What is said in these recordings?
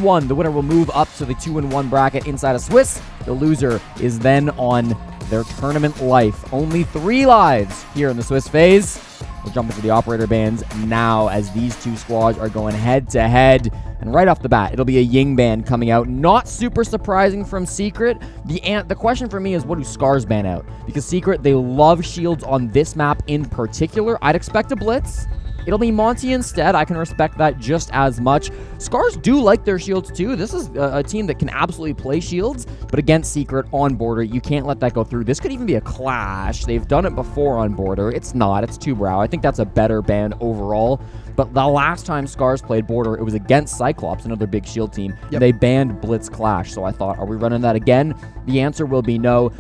1. The winner will move up to the 2-1 bracket inside of Swiss. The loser is then on their tournament life. Only 3 lives here in the Swiss phase. We'll jump into the operator bands now as these two squads are going head-to-head. And right off the bat, it'll be a Ying band coming out. Not super surprising from Secret. The question for me is, what do SCARZ ban out? Because Secret, they love shields on this map in particular. I'd expect a blitz. It'll be Monty instead. I can respect that just as much. SCARZ do like their shields too. This is a team that can absolutely play shields, but against Secret on border, you can't let that go through. This could even be a clash. They've done it before on border. It's not. It's two brow. I think that's a better ban overall. But the last time SCARZ played border, it was against Cyclops, another big shield team. Yep. They banned Blitz Clash. So I thought, are we running that again? The answer will be no.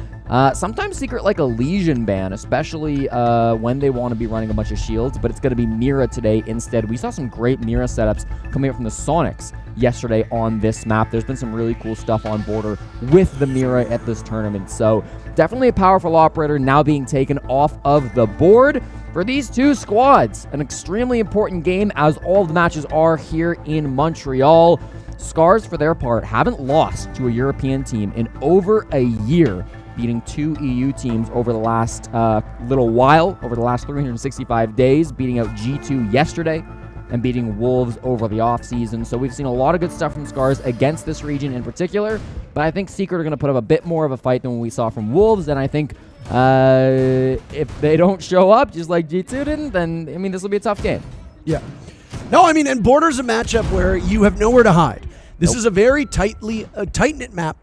Sometimes Secret like a Legion ban, especially when they want to be running a bunch of shields, but it's going to be Mira today instead. We saw some great Mira setups coming up from the Sonics yesterday on this map. There's been some really cool stuff on border with the Mira at this tournament. So definitely a powerful operator now being taken off of the board for these two squads. An extremely important game, as all the matches are here in Montreal. SCARZ, for their part, haven't lost to a European team in over a year, beating 2 EU teams over the last little while, over the last 365 days, beating out G2 yesterday and beating Wolves over the offseason. So we've seen a lot of good stuff from SCARZ against this region in particular, but I think Secret are going to put up a bit more of a fight than what we saw from Wolves, and I think if they don't show up, just like G2 didn't, then, I mean, this will be a tough game. Yeah. No, I mean, and Border's a matchup where you have nowhere to hide. This is a very tight-knit map,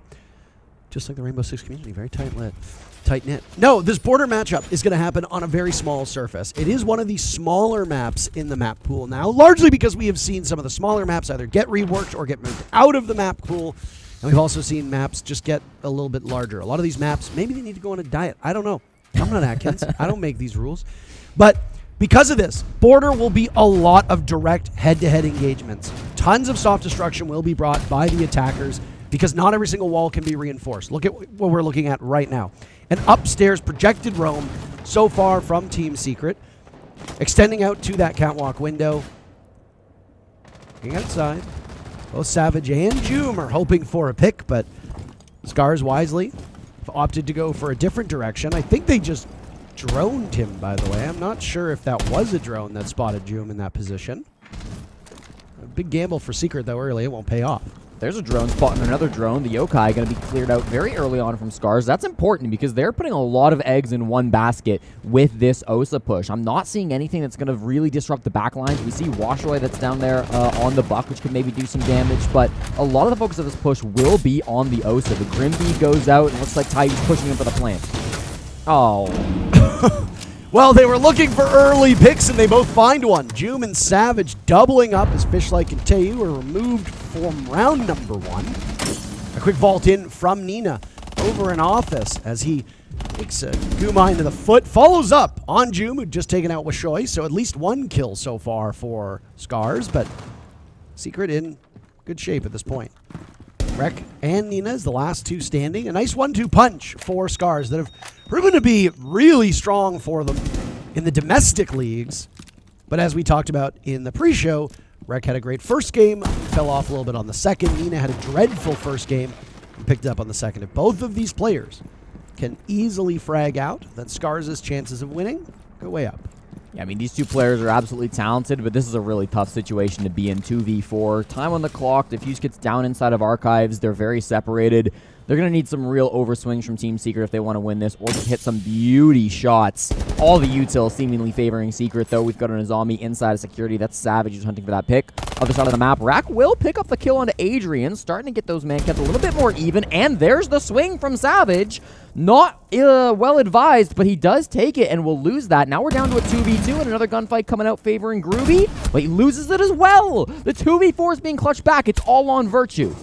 just like the Rainbow Six community, very tight-knit. No, this Border matchup is going to happen on a very small surface. It is one of the smaller maps in the map pool now, largely because we have seen some of the smaller maps either get reworked or get moved out of the map pool, and we've also seen maps just get a little bit larger. A lot of these maps, maybe they need to go on a diet. I don't know. I'm not Atkins. I don't make these rules. But because of this, Border will be a lot of direct head-to-head engagements. Tons of soft destruction will be brought by the attackers because not every single wall can be reinforced. Look at what we're looking at right now. An upstairs projected roam so far from Team Secret, extending out to that catwalk window. Looking outside. Both Savage and Joom are hoping for a pick, but SCARZ wisely have opted to go for a different direction. I think they just droned him, by the way. I'm not sure if that was a drone that spotted Joom in that position. A big gamble for Secret, though, early. It won't pay off. There's a drone spotting another drone. The Yokai going to be cleared out very early on from SCARZ. That's important because they're putting a lot of eggs in one basket with this Osa push. I'm not seeing anything that's going to really disrupt the backlines. We see Washoy that's down there on the buck, which could maybe do some damage, but a lot of the focus of this push will be on the Osa. The Grimby goes out, and looks like Ty's pushing him for the plant. Oh. Well, they were looking for early picks, and they both find one. Joom and Savage doubling up as Fishlike and Teu are removed from round number 1. A quick vault in from Nina over in office as he takes a Guma into the foot, follows up on Joom, who'd just taken out Washoy, so at least 1 kill so far for SCARZ, but Secret in good shape at this point. Rek and Nina is the last 2 standing. A nice 1-2 punch for SCARZ that have proven to be really strong for them in the domestic leagues. But as we talked about in the pre-show, Rek had a great first game, fell off a little bit on the second. Nina had a dreadful first game and picked up on the second. If both of these players can easily frag out, then SCARZ's chances of winning go way up. Yeah, I mean, these two players are absolutely talented, but this is a really tough situation to be in. 2v4. Time on the clock. Diffuse gets down inside of Archives. They're very separated. They're going to need some real overswings from Team Secret if they want to win this, or just hit some beauty shots. All the util seemingly favoring Secret, though. We've got an Azami inside of security. That's Savage who's hunting for that pick. Other side of the map, Rack will pick up the kill onto Adrian, starting to get those man counts a little bit more even, and there's the swing from Savage. Not well advised, but he does take it and will lose that. Now we're down to a 2v2 and another gunfight coming out favoring Groovy, but he loses it as well. The 2v4 is being clutched back. It's all on Virtue.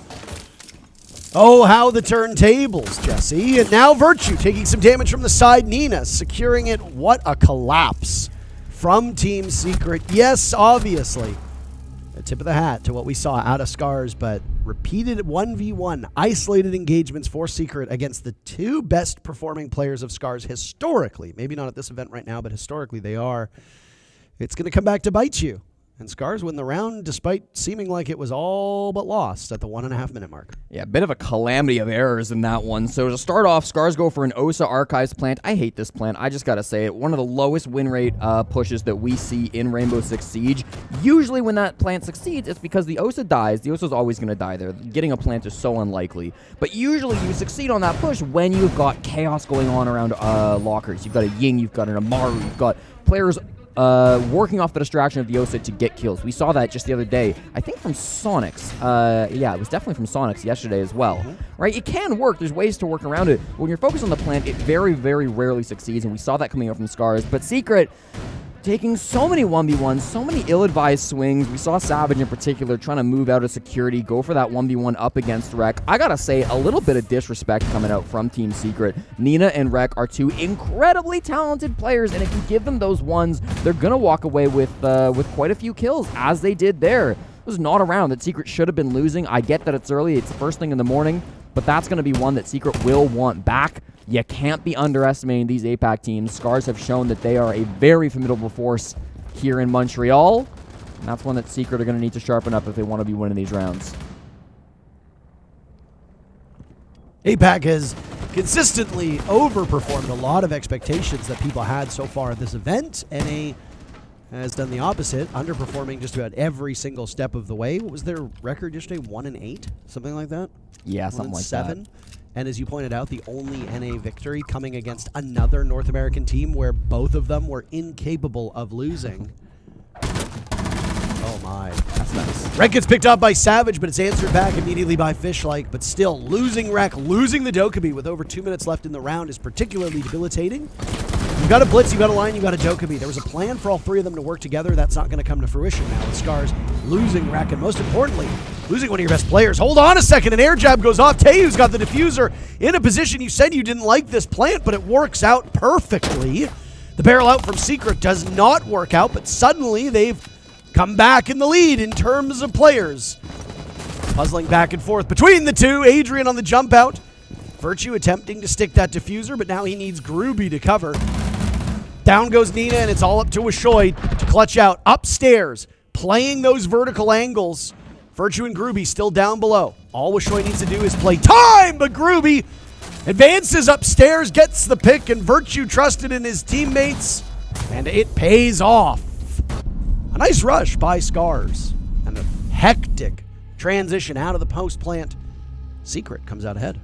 Oh, how the turntables, Jesse. And now Virtue taking some damage from the side. Nina securing it. What a collapse from Team Secret. Yes, obviously, a tip of the hat to what we saw out of SCARZ, but repeated 1v1 isolated engagements for Secret against the 2 best performing players of SCARZ historically. Maybe not at this event right now, but historically they are. It's going to come back to bite you And SCARZ win the round despite seeming like it was all but lost at the 1.5 minute mark. Yeah, a bit of a calamity of errors in that one. So to start off, SCARZ go for an OSA Archives plant. I hate this plant. I just got to say it. One of the lowest win rate pushes that we see in Rainbow Six Siege. Usually when that plant succeeds, it's because the OSA dies. The OSA is always going to die there. Getting a plant is so unlikely. But usually you succeed on that push when you've got chaos going on around lockers. You've got a Ying, you've got an Amaru, you've got players working off the distraction of the OSA to get kills. We saw that just the other day, I think from Sonics. Yeah, it was definitely from Sonics yesterday as well. Right? It can work. There's ways to work around it. When you're focused on the plant, it very, very rarely succeeds, and we saw that coming out from SCARZ. But Secret taking so many 1v1s, so many ill-advised swings. We saw Savage in particular trying to move out of security, go for that 1v1 up against Rec. I gotta say, a little bit of disrespect coming out from Team Secret. Nina and Rec are two incredibly talented players, and if you give them those ones, they're gonna walk away with quite a few kills, as they did there. It was not a round that Secret should have been losing. I get that it's early, it's the first thing in the morning, but that's gonna be one that Secret will want back. You can't be underestimating these APAC teams. SCARZ have shown that they are a very formidable force here in Montreal. And that's one that Secret are going to need to sharpen up if they want to be winning these rounds. APAC has consistently overperformed a lot of expectations that people had so far at this event. NA has done the opposite, underperforming just about every single step of the way. What was their record yesterday? 1-8? Something like that? Yeah, something like 7. that. And as you pointed out, the only NA victory coming against another North American team where both of them were incapable of losing. Oh my. That's nice. Rec gets picked up by Savage, but it's answered back immediately by Fishlike. But still, losing Rec, losing the Dokkaebi with over 2 minutes left in the round is particularly debilitating. You've got a Blitz, you've got a Line, you've got a Dokkaebi. There was a plan for all three of them to work together. That's not going to come to fruition now with SCARZ losing Rec, and most importantly, losing one of your best players. Hold on a second, an air jab goes off. Tayu's got the diffuser in a position. You said you didn't like this plant, but it works out perfectly. The barrel out from Secret does not work out, but suddenly they've come back in the lead in terms of players. Puzzling back and forth between the two. Adrian on the jump out. Virtue attempting to stick that diffuser, but now he needs Groovy to cover. Down goes Nina, and it's all up to Wishoy to clutch out. Upstairs, playing those vertical angles. Virtue and Groovy still down below. All Wishoy needs to do is play time, but Groovy advances upstairs, gets the pick, and Virtue trusted in his teammates, and it pays off. A nice rush by SCARZ, and a hectic transition out of the post plant. Secret comes out ahead.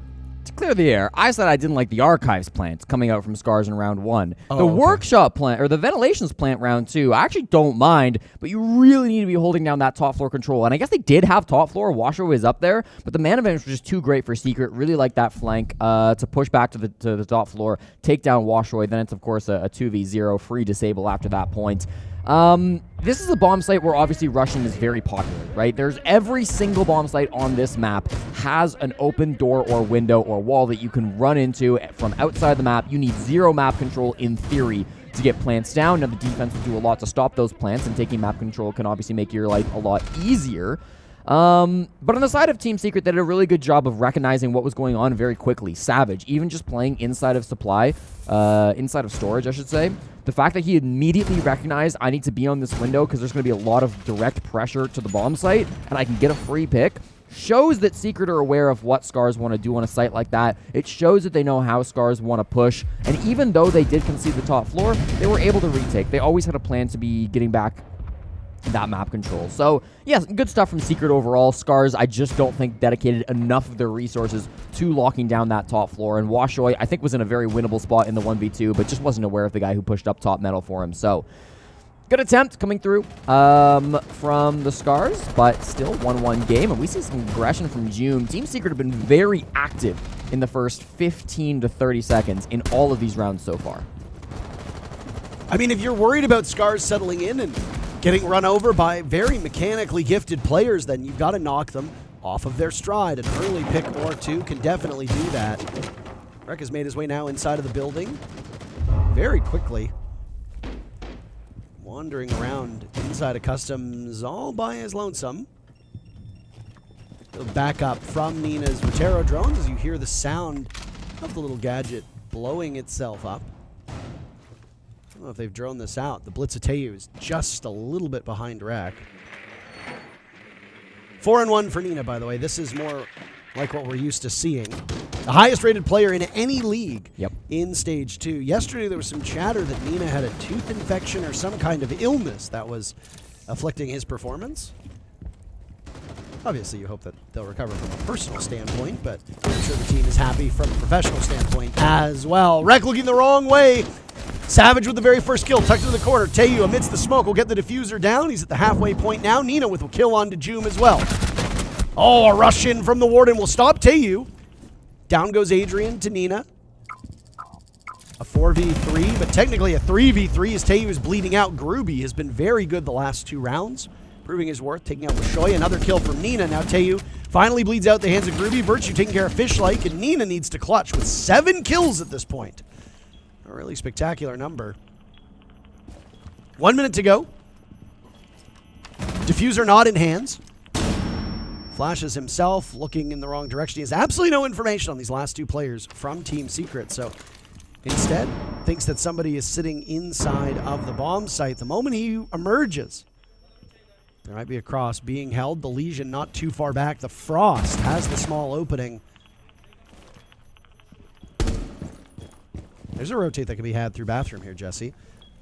To clear the air, I said I didn't like the Archives plants coming out from SCARZ in round 1. Oh, the okay. Workshop plant, or the Ventilations plant round 2, I actually don't mind, but you really need to be holding down that top floor control. And I guess they did have top floor. Washoe is up there, but the man advantage was just too great for Secret. Really like that flank to push back to the top floor, take down Washoe. Then it's, of course, a 2v0 free disable after that point. This is a bomb site where obviously rushing is very popular, right? There's every single bomb site on this map has an open door or window or wall that you can run into from outside the map. You need zero map control in theory to get plants down. Now the defense will do a lot to stop those plants, and taking map control can obviously make your life a lot easier. But on the side of Team Secret, they did a really good job of recognizing what was going on very quickly. Savage, even just playing inside of supply, inside of storage, I should say. The fact that he immediately recognized, I need to be on this window because there's going to be a lot of direct pressure to the bomb site, and I can get a free pick, shows that Secret are aware of what SCARZ want to do on a site like that. It shows that they know how SCARZ want to push, and even though they did concede the top floor, they were able to retake. They always had a plan to be getting back that map control. So, yes, good stuff from Secret overall. SCARZ, I just don't think dedicated enough of their resources to locking down that top floor. And Washoe, I think, was in a very winnable spot in the 1v2, but just wasn't aware of the guy who pushed up top metal for him. So, good attempt coming through from the SCARZ, but still 1-1 game. And we see some aggression from June. Team Secret have been very active in the first 15 to 30 seconds in all of these rounds so far. I mean, if you're worried about SCARZ settling in and getting run over by very mechanically gifted players, then you've got to knock them off of their stride. An early pick or two can definitely do that. Rec has made his way now inside of the building very quickly. Wandering around inside of Customs all by his lonesome. Back up from Nina's Rotero drones as you hear the sound of the little gadget blowing itself up. I don't know if they've droned this out. The Blitz of Tayu is just a little bit behind Rec. 4-1 for Nina, by the way. This is more like what we're used to seeing. The highest rated player in any league in Stage 2. Yesterday there was some chatter that Nina had a tooth infection or some kind of illness that was afflicting his performance. Obviously you hope that they'll recover from a personal standpoint, but I'm sure the team is happy from a professional standpoint as well. Rek looking the wrong way. Savage with the very first kill, tucked into the corner. Tayu amidst the smoke will get the diffuser down. He's at the halfway point now. Nina with a kill on to Joom as well. Oh, a rush in from the Warden will stop Tayu. Down goes Adrian to Nina. A 4v3, but technically a 3v3 as Tayu is bleeding out. Gruby has been very good the last 2 rounds, proving his worth, taking out Wishoy. Another kill from Nina. Now Tayu finally bleeds out the hands of Gruby. Virtue taking care of Fishlike, and Nina needs to clutch with 7 kills at this point. A really spectacular number. 1 minute to go. Diffuser not in hands. Flashes himself, looking in the wrong direction. He has absolutely no information on these last 2 players from Team Secret, so instead thinks that somebody is sitting inside of the bomb site. The moment he emerges, there might be a cross being held. The Legion not too far back. The Frost has the small opening. There's a rotate that can be had through bathroom here, Jesse.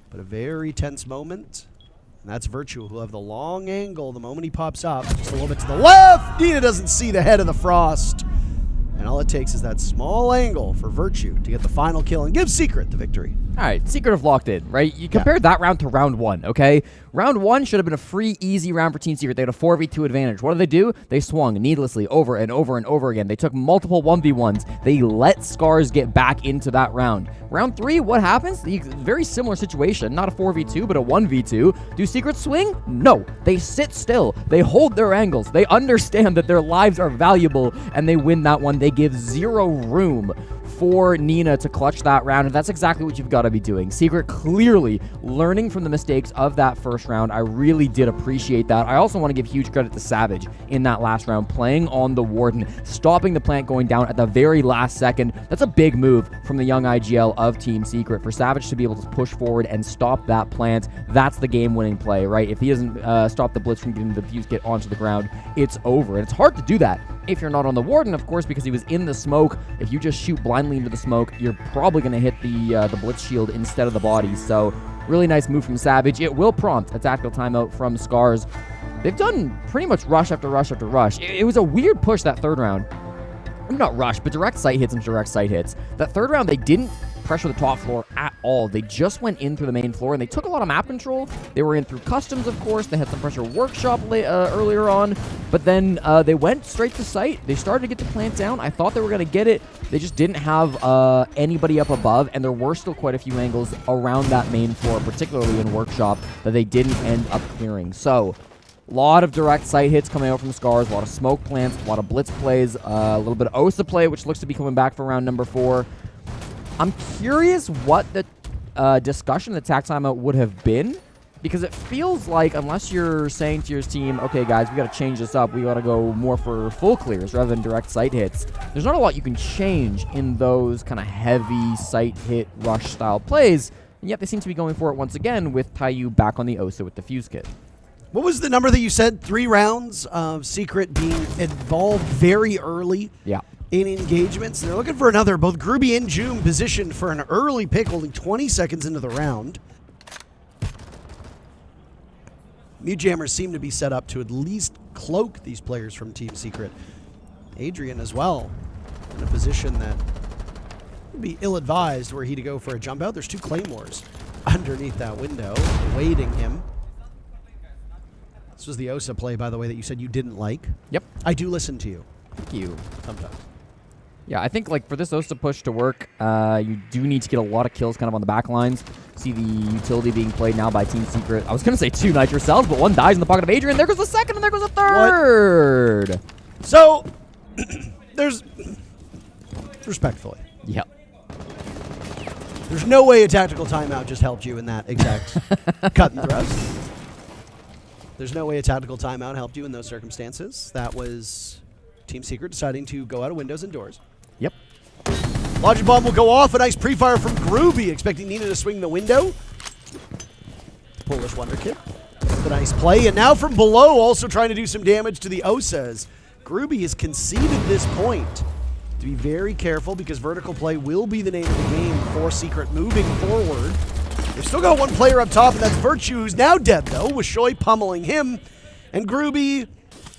But a very tense moment. And that's Virtue, who'll have the long angle the moment he pops up. Just a little bit to the left. Nina doesn't see the head of the Frost. And all it takes is that small angle for Virtue to get the final kill and give Secret the victory. All right, Secret have locked in, right? You compared that round to round 1, okay? Round 1 should have been a free, easy round for Team Secret. They had a 4v2 advantage. What do? They swung needlessly over and over and over again. They took multiple 1v1s. They let SCARZ get back into that round. Round 3, what happens? Very similar situation. Not a 4v2, but a 1v2. Do Secret swing? No. They sit still. They hold their angles. They understand that their lives are valuable, and they win that one. They give 0 room for Nina to clutch that round, and that's exactly what you've got to be doing. Secret clearly learning from the mistakes of that first round. I really did appreciate that. I also want to give huge credit to Savage in that last round, playing on the Warden, stopping the plant going down at the very last second. That's a big move from the young IGL of Team Secret. For Savage to be able to push forward and stop that plant, that's the game-winning play, right? If he doesn't stop the Blitz from getting the fuse kit onto the ground, it's over. And it's hard to do that if you're not on the Warden, of course, because he was in the smoke. If you just shoot blindly into the smoke, you're probably going to hit the Blitz shield instead of the body. So really nice move from Savage. It will prompt a tactical timeout from SCARZ. They've done pretty much rush after rush after rush. It was a weird push that third round. Not rush, but direct sight hits and direct sight hits. That third round, they didn't pressure the top floor at all. They just went in through the main floor, and they took a lot of map control. They were in through customs, of course. They had some pressure workshop earlier on, but then they went straight to site. They started to get the plant down. I thought they were going to get it. They just didn't have anybody up above, and there were still quite a few angles around that main floor, particularly in workshop, that they didn't end up clearing. So a lot of direct sight hits coming out from SCARZ, a lot of smoke plants, a lot of blitz plays, a little bit of OSA play, which looks to be coming back for round number 4. I'm curious what the discussion, the tac timeout would have been, because it feels like unless you're saying to your team, okay, guys, we got to change this up. We got to go more for full clears rather than direct sight hits. There's not a lot you can change in those kind of heavy sight hit rush style plays, and yet they seem to be going for it once again with Tayu back on the OSA with the fuse kit. What was the number that you said? 3 rounds of Secret being involved very early in engagements. They're looking for another. Both Gruby and Joom positioned for an early pick, only 20 seconds into the round. Mute Jammers seem to be set up to at least cloak these players from Team Secret. Adrian as well, in a position that would be ill-advised were he to go for a jump out. There's 2 Claymores underneath that window, awaiting him. This was the OSA play, by the way, that you said you didn't like. Yep. I do listen to you. Thank you. Sometimes. Yeah, I think like for this OSA push to work, you do need to get a lot of kills kind of on the back lines. See the utility being played now by Team Secret. I was going to say 2 Nitro cells, but 1 dies in the pocket of Adrian. There goes the second, and there goes a third. What? So, there's... Respectfully. Yep. There's no way a tactical timeout just helped you in that exact cut and thrust. There's no way a tactical timeout helped you in those circumstances. That was Team Secret deciding to go out of windows and doors. Yep. Logic Bomb will go off. A nice pre-fire from Gruby, expecting Nina to swing the window. Polish Wonder Kid. the nice play. And now from below, also trying to do some damage to the Osas. Groovy has conceded this point. To be very careful because vertical play will be the name of the game for Secret moving forward. They've still got one player up top, and that's Virtue, who's now dead, though, with Shoy pummeling him. And Groovy,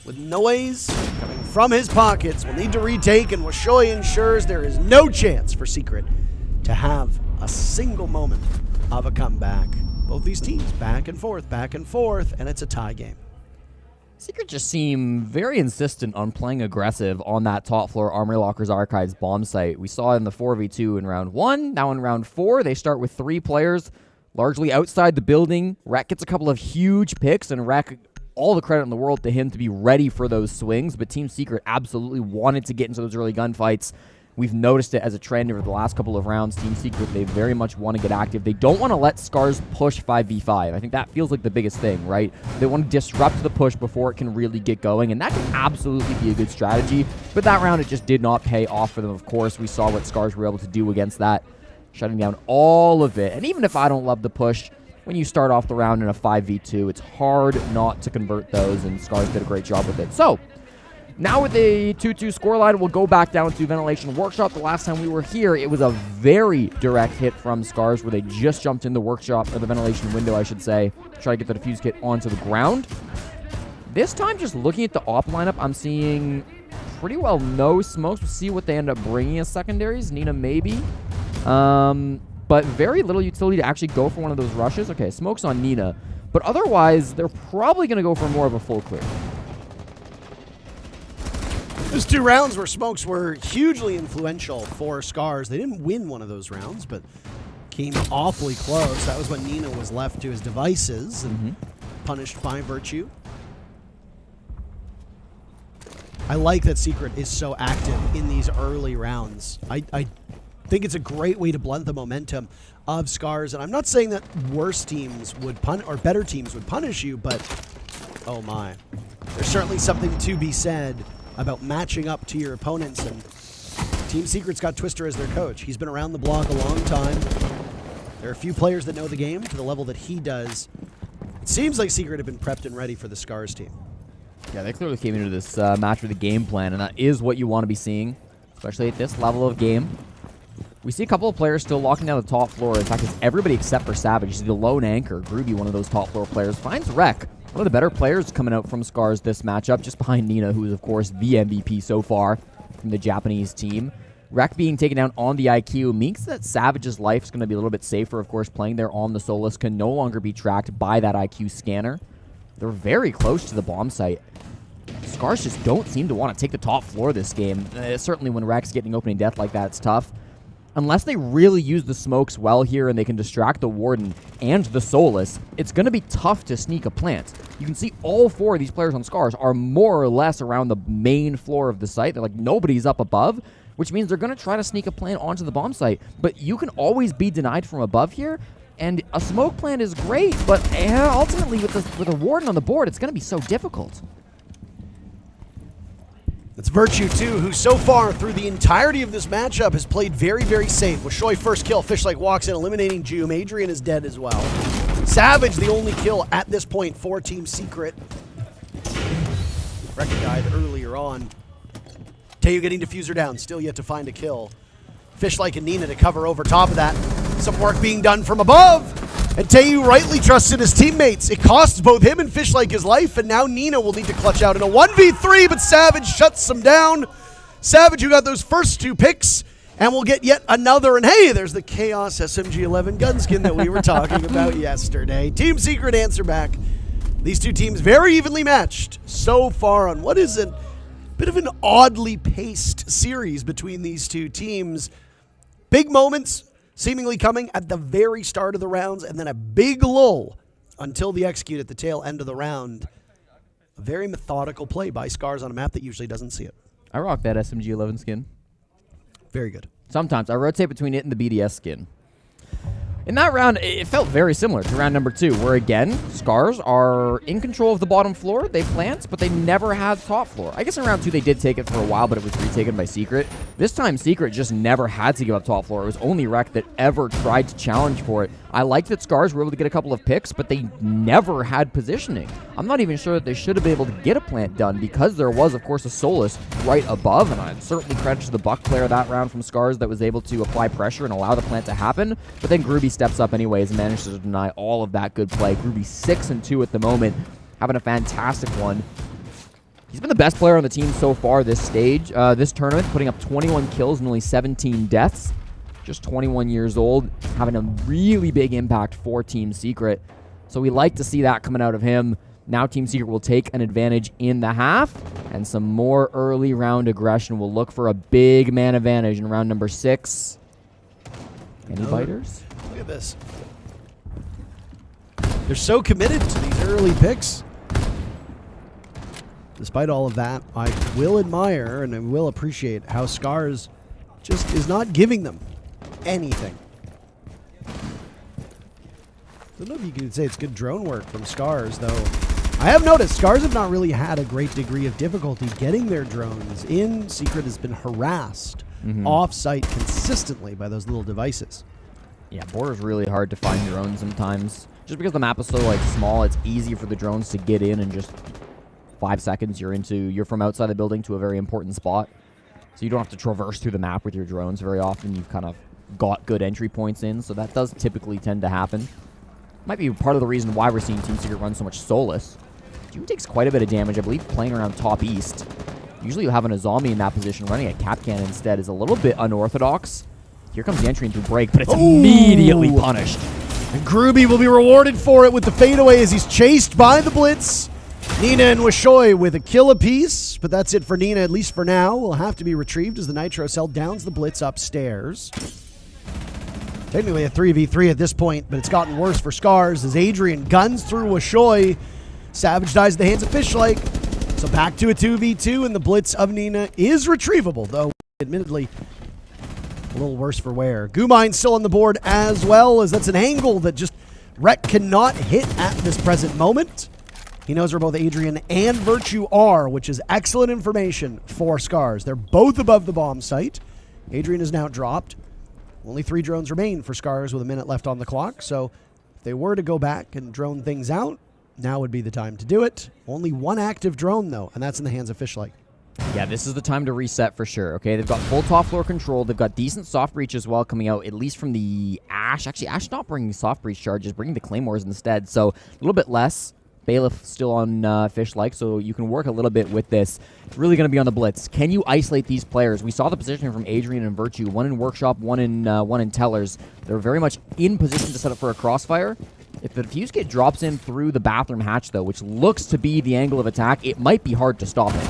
with noise coming from his pockets, will need to retake, and Washoy ensures there is no chance for Secret to have a single moment of a comeback. Both these teams back and forth, and it's a tie game. Secret just seem very insistent on playing aggressive on that top floor Armory Lockers Archives bomb site. We saw it in the 4v2 in round 1. Now in round 4, they start with 3 players largely outside the building. Rek gets a couple of huge picks, and Rek, all the credit in the world to him to be ready for those swings, but Team Secret absolutely wanted to get into those early gunfights. We've noticed it as a trend over the last couple of rounds. Team Secret, they very much want to get active. They don't want to let SCARZ push 5v5. I think that feels like the biggest thing, right? They want to disrupt the push before it can really get going, and that can absolutely be a good strategy. But that round, it just did not pay off for them, of course. We saw what SCARZ were able to do against that, shutting down all of it. And even if I don't love the push, when you start off the round in a 5v2, it's hard not to convert those, and SCARZ did a great job with it. So, now with a 2-2 scoreline, we'll go back down to Ventilation Workshop. The last time we were here, it was a very direct hit from SCARZ where they just jumped in the workshop, or the ventilation window, I should say, to try to get the defuse kit onto the ground. This time, just looking at the op lineup, I'm seeing pretty well no smokes. We'll see what they end up bringing as secondaries. Nina, maybe. But very little utility to actually go for one of those rushes. Okay, smokes on Nina. But otherwise, they're probably going to go for more of a full clear. Those 2 rounds where smokes were hugely influential for SCARZ. They didn't win one of those rounds, but came awfully close. That was when Nina was left to his devices and punished by Virtue. I like that Secret is so active in these early rounds. I think it's a great way to blunt the momentum of SCARZ. And I'm not saying that worse teams would or better teams would punish you, but oh my. There's certainly something to be said about matching up to your opponents, and Team Secret's got Twister as their coach. He's been around the block a long time. There are a few players that know the game to the level that he does. It seems like Secret have been prepped and ready for the SCARZ team. Yeah, they clearly came into this match with a game plan, and that is what you want to be seeing, especially at this level of game. We see a couple of players still locking down the top floor. In fact, it's everybody except for Savage. You see the lone anchor, Groovy, one of those top floor players, finds Rek. One of the better players coming out from SCARZ this matchup, just behind Nina, who is, of course, the MVP so far from the Japanese team. Rek being taken down on the IQ means that Savage's life is going to be a little bit safer. Of course, playing there on the Solus can no longer be tracked by that IQ scanner. They're very close to the bomb site. SCARZ just don't seem to want to take the top floor this game. Certainly when Rek's getting opening death like that, it's tough. Unless they really use the smokes well here and they can distract the Warden and the Solus, it's going to be tough to sneak a plant. You can see all 4 of these players on SCARZ are more or less around the main floor of the site. They're like, nobody's up above, which means they're going to try to sneak a plant onto the bomb site. But you can always be denied from above here, and a smoke plant is great, but ultimately with a Warden on the board, it's going to be so difficult. It's Virtue, too, who so far through the entirety of this matchup has played very, very safe. With Shoy first kill, Fishlike walks in, eliminating Jume. Adrian is dead as well. Savage, the only kill at this point for Team Secret. Rek died earlier on. Tayu getting Diffuser down, still yet to find a kill. Fishlike and Nina to cover over top of that. Some work being done from above. And Tayu rightly trusted his teammates. It costs both him and Fishlike his life, and now Nina will need to clutch out in a 1v3, but Savage shuts them down. Savage, who got those first 2 picks, and we'll get yet another. And hey, there's the Chaos SMG-11 gun skin that we were talking about yesterday. Team Secret answer back. These 2 teams very evenly matched so far on what is a bit of an oddly paced series between these 2 teams. Big moments seemingly coming at the very start of the rounds, and then a big lull until the execute at the tail end of the round. A very methodical play by SCARZ on a map that usually doesn't see it. I rock that SMG-11 skin. Very good. Sometimes. I rotate between it and the BDS skin. In that round, it felt very similar to round number 2, where again, SCARZ are in control of the bottom floor. They plant, but they never had top floor. I guess in round 2 they did take it for a while, but it was retaken by Secret. This time, Secret just never had to give up top floor. It was only Rec that ever tried to challenge for it. I liked that SCARZ were able to get a couple of picks, but they never had positioning. I'm not even sure that they should have been able to get a plant done because there was, of course, a Solus right above, and I'd certainly credit to the Buck player that round from SCARZ that was able to apply pressure and allow the plant to happen, but then Groovy steps up anyways and manages to deny all of that good play. Groovy 6-2 at the moment, having a fantastic one. He's been the best player on the team so far this stage, this tournament, putting up 21 kills and only 17 deaths. Just 21 years old, having a really big impact for Team Secret. So we like to see that coming out of him. Now Team Secret will take an advantage in the half, and some more early round aggression will look for a big man advantage in round number 6. Any biters? Look at this. They're so committed to these early picks. Despite all of that, I will admire and I will appreciate how SCARZ just is not giving them anything. I don't know if you can say it's good drone work from SCARZ, though. I have noticed SCARZ have not really had a great degree of difficulty getting their drones in. Secret has been harassed off-site consistently by those little devices. Yeah, Border's really hard to find drones sometimes. Just because the map is so small, it's easy for the drones to get in, and just 5 seconds you're from outside the building to a very important spot. So you don't have to traverse through the map with your drones very often. You've kind of got good entry points in, so that does typically tend to happen. Might be part of the reason why we're seeing Team Secret run so much Solus. June takes quite a bit of damage, I believe, playing around top east. Usually having a zombie in that position, running a cap cannon instead is a little bit unorthodox. Here comes the entry into break, but it's immediately punished. And Groovy will be rewarded for it with the fadeaway as he's chased by the Blitz. Nina and Wishoy with a kill apiece, but that's it for Nina, at least for now. Will have to be retrieved as the Nitro Cell downs the Blitz upstairs. Technically a 3v3 at this point, but it's gotten worse for SCARZ as Adrian guns through Wishoy. Savage dies at the hands of Fishlike. So back to a 2v2, and the Blitz of Nina is retrievable, though admittedly a little worse for wear. Gumine's still on the board as well, as that's an angle that just Rec cannot hit at this present moment. He knows where both Adrian and Virtue are, which is excellent information for SCARZ. They're both above the bomb site. Adrian is now dropped. Only 3 drones remain for SCARZ with a minute left on the clock, so if they were to go back and drone things out, now would be the time to do it. Only 1 active drone, though, and that's in the hands of Fishlike. Yeah, this is the time to reset for sure, okay? They've got full top floor control. They've got decent soft breach as well coming out, at least from the Ash. Actually, Ash not bringing soft breach charges, bringing the Claymores instead, so a little bit less. Bailiff still on Fishlike, so you can work a little bit with this. It's really going to be on the Blitz. Can you isolate these players? We saw the positioning from Adrian and Virtue, one in Workshop, one in Tellers. They're very much in position to set up for a crossfire. If the Fuse Kit drops in through the bathroom hatch, though, which looks to be the angle of attack, it might be hard to stop it.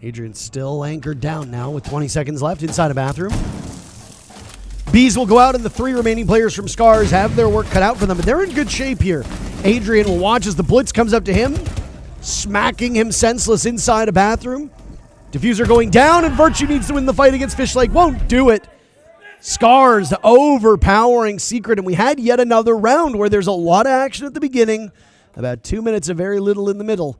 Adrian's still anchored down now with 20 seconds left inside a bathroom. Bees will go out, and the 3 remaining players from SCARZ have their work cut out for them, but they're in good shape here. Adrian will watch as the Blitz comes up to him, smacking him senseless inside a bathroom. Diffuser going down, and Virtue needs to win the fight against Fishlike. Won't do it. SCARZ overpowering Secret, and we had yet another round where there's a lot of action at the beginning, about 2 minutes of very little in the middle,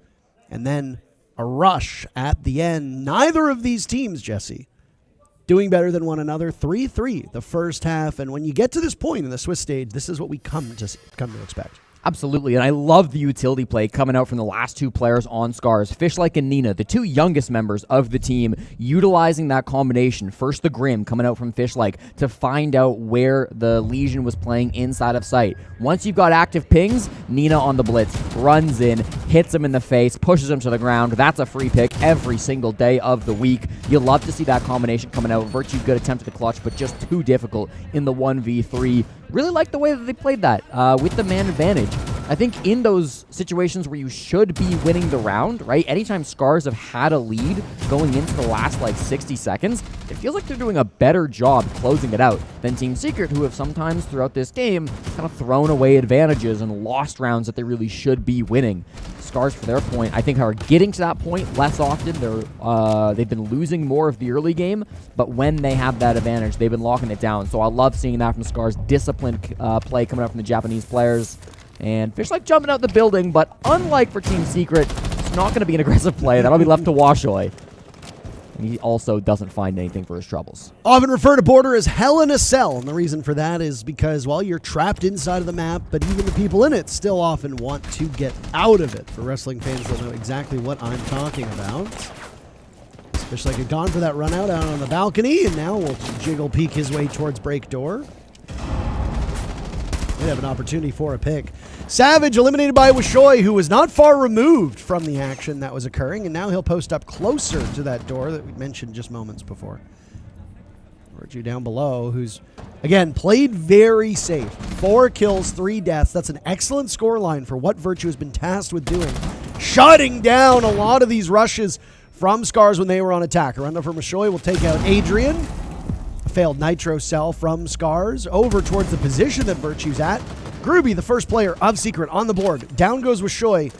and then a rush at the end. Neither of these teams, Jesse, doing better than one another. 3-3 the first half, and when you get to this point in the Swiss stage, this is what we come to expect. Absolutely, and I love the utility play coming out from the last 2 players on SCARZ, Fishlike and Nina, the 2 youngest members of the team, utilizing that combination. First the Grim coming out from Fishlike to find out where the Legion was playing inside of sight. Once you've got active pings, Nina on the Blitz, runs in, hits him in the face, pushes him to the ground. That's a free pick every single day of the week. You'll love to see that combination coming out. Virtue, good attempt at the clutch, but just too difficult in the 1v3. Really like the way that they played that with the man advantage. I think in those situations where you should be winning the round, right? Anytime SCARZ have had a lead going into the last like 60 seconds, it feels like they're doing a better job closing it out than Team Secret, who have sometimes throughout this game kind of thrown away advantages and lost rounds that they really should be winning. SCARZ, for their point, I think are getting to that point less often. They've been losing more of the early game, but when they have that advantage, they've been locking it down. So I love seeing that from SCARZ. Disciplined play coming out from the Japanese players. And Fishlike jumping out the building, but unlike for Team Secret, it's not going to be an aggressive play. That'll be left to Washoy. And he also doesn't find anything for his troubles. Often refer to Border as hell in a cell, and the reason for that is because, well, you're trapped inside of the map, but even the people in it still often want to get out of it. For wrestling fans, they'll know exactly what I'm talking about. Fishlike had gone for that run out on the balcony, and now will jiggle peek his way towards break door. They have an opportunity for a pick. Savage eliminated by Washoy, who was not far removed from the action that was occurring, and now he'll post up closer to that door that we mentioned just moments before. Virtue down below, who's, again, played very safe. 4 kills, 3 deaths. That's an excellent scoreline for what Virtue has been tasked with doing. Shutting down a lot of these rushes from SCARZ when they were on attack. A run from Washoy will take out Adrian. Failed nitro cell from SCARZ over towards the position that Virtue's at. Groovy, the first player of Secret, on the board. Down goes Washoy,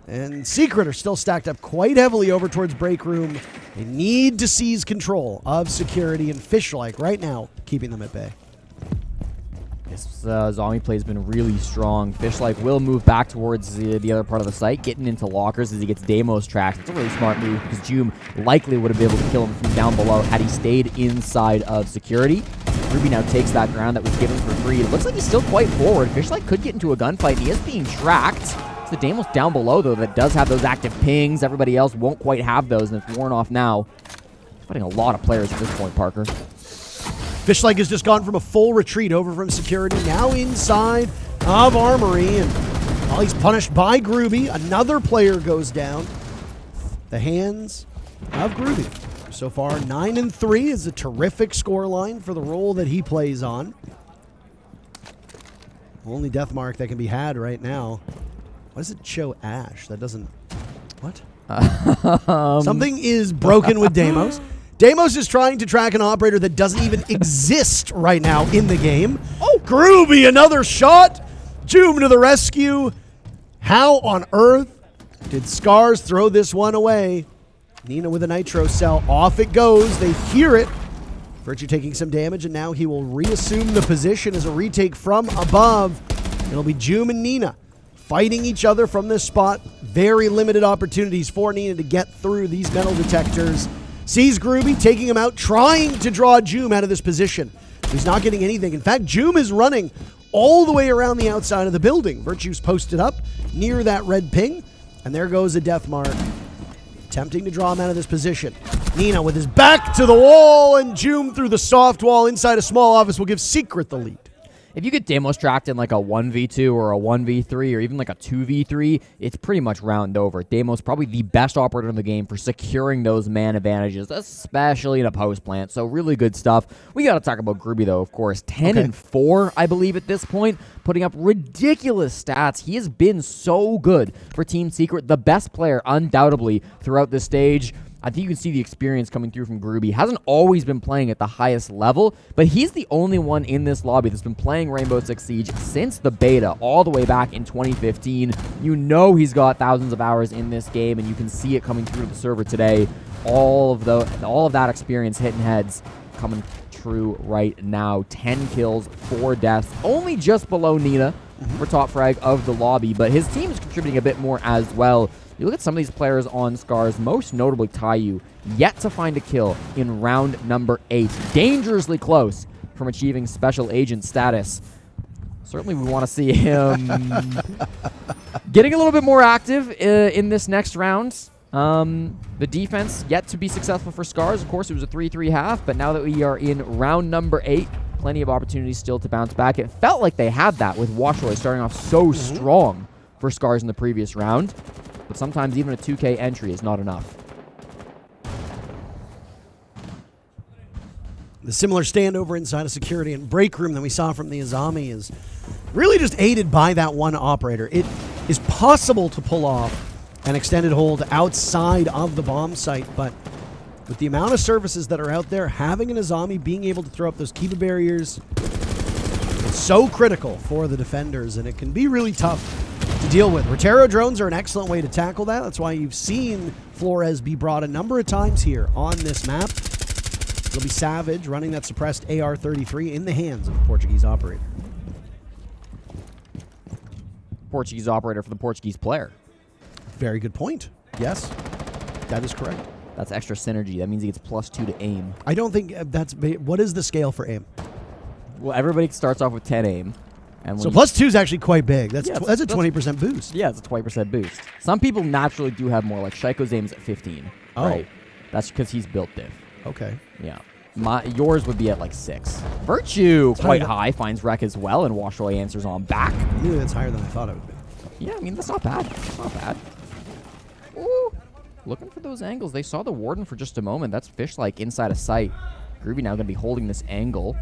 and Secret are still stacked up quite heavily over towards break room. They need to seize control of security, and Fishlike right now keeping them at bay. This zombie play has been really strong. Fishlike will move back towards the other part of the site, getting into lockers as he gets Deimos tracked. It's a really smart move because Joom likely would have been able to kill him from down below had he stayed inside of security. Ruby now takes that ground that was given for free. It looks like he's still quite forward. Fishlike could get into a gunfight, and he is being tracked. It's the Deimos down below, though, that does have those active pings. Everybody else won't quite have those, and it's worn off now. Fighting a lot of players at this point, Parker. Fishlike has just gone from a full retreat over from security, now inside of Armory, and while he's punished by Groovy, another player goes down. The hands of Groovy. So far, 9-3 is a terrific scoreline for the role that he plays on. Only death mark that can be had right now. Why does it show Ash? That doesn't... What? Something is broken with Deimos. Deimos is trying to track an operator that doesn't even exist right now in the game. Oh, Groovy, another shot. Joom to the rescue. How on earth did SCARZ throw this one away? Nina with a nitro cell. Off it goes. They hear it. Virtue taking some damage, and now he will reassume the position as a retake from above. It'll be Joom and Nina fighting each other from this spot. Very limited opportunities for Nina to get through these metal detectors. Sees Groovy, taking him out, trying to draw Joom out of this position. He's not getting anything. In fact, Joom is running all the way around the outside of the building. Virtue's posted up near that red ping, and there goes a death mark. Attempting to draw him out of this position. Nina with his back to the wall, and Joom through the soft wall inside a small office will give Secret the lead. If you get Deimos tracked in like a 1v2 or a 1v3 or even like a 2v3, it's pretty much round over. Deimos probably the best operator in the game for securing those man advantages, especially in a post plant. So really good stuff. We got to talk about Groovy though, of course. 10-4, I believe, at this point, putting up ridiculous stats. He has been so good for Team Secret, the best player undoubtedly throughout this stage. I think you can see the experience coming through from Groovy. Hasn't always been playing at the highest level, but he's the only one in this lobby that's been playing Rainbow Six Siege since the beta, all the way back in 2015. You know he's got thousands of hours in this game, and you can see it coming through the server today. All of that experience hitting heads coming true right now. 10 kills, 4 deaths, only just below Nina for top frag of the lobby, but his team is contributing a bit more as well. You look at some of these players on SCARZ, most notably Taiyu, yet to find a kill in round number 8. Dangerously close from achieving special agent status. Certainly we want to see him getting a little bit more active in this next round. The defense yet to be successful for SCARZ. Of course, it was a 3-3 half, but now that we are in round number 8, plenty of opportunities still to bounce back. It felt like they had that with Washoy starting off so strong for SCARZ in the previous round. But sometimes even a 2K entry is not enough. The similar standover inside of security and break room that we saw from the Azami is really just aided by that one operator. It is possible to pull off an extended hold outside of the bomb site, but with the amount of services that are out there, having an Azami being able to throw up those Kiva barriers, it's so critical for the defenders, and it can be really tough to deal with. Rotero drones are an excellent way to tackle that. That's why you've seen Flores be brought a number of times here on this map. It'll be Savage running that suppressed AR-33 in the hands of the Portuguese operator. Portuguese operator for the Portuguese player. Very good point. Yes, that is correct. That's extra synergy. That means he gets +2 to aim. I don't think that's... What is the scale for aim? Well, everybody starts off with 10 aim. And so +2 is actually quite big. That's a 20% boost. Yeah, it's a 20% boost. Some people naturally do have more. Like Shaiko's aim's at 15. Oh. Right? That's because he's built diff. Okay. Yeah. Yours would be at like 6. Virtue, quite high, finds Wreck as well, and Washoy answers on back. Really, that's higher than I thought it would be. Yeah, I mean, that's not bad. That's not bad. Ooh. Looking for those angles. They saw the Warden for just a moment. That's Fish-like inside of sight. Groovy now going to be holding this angle.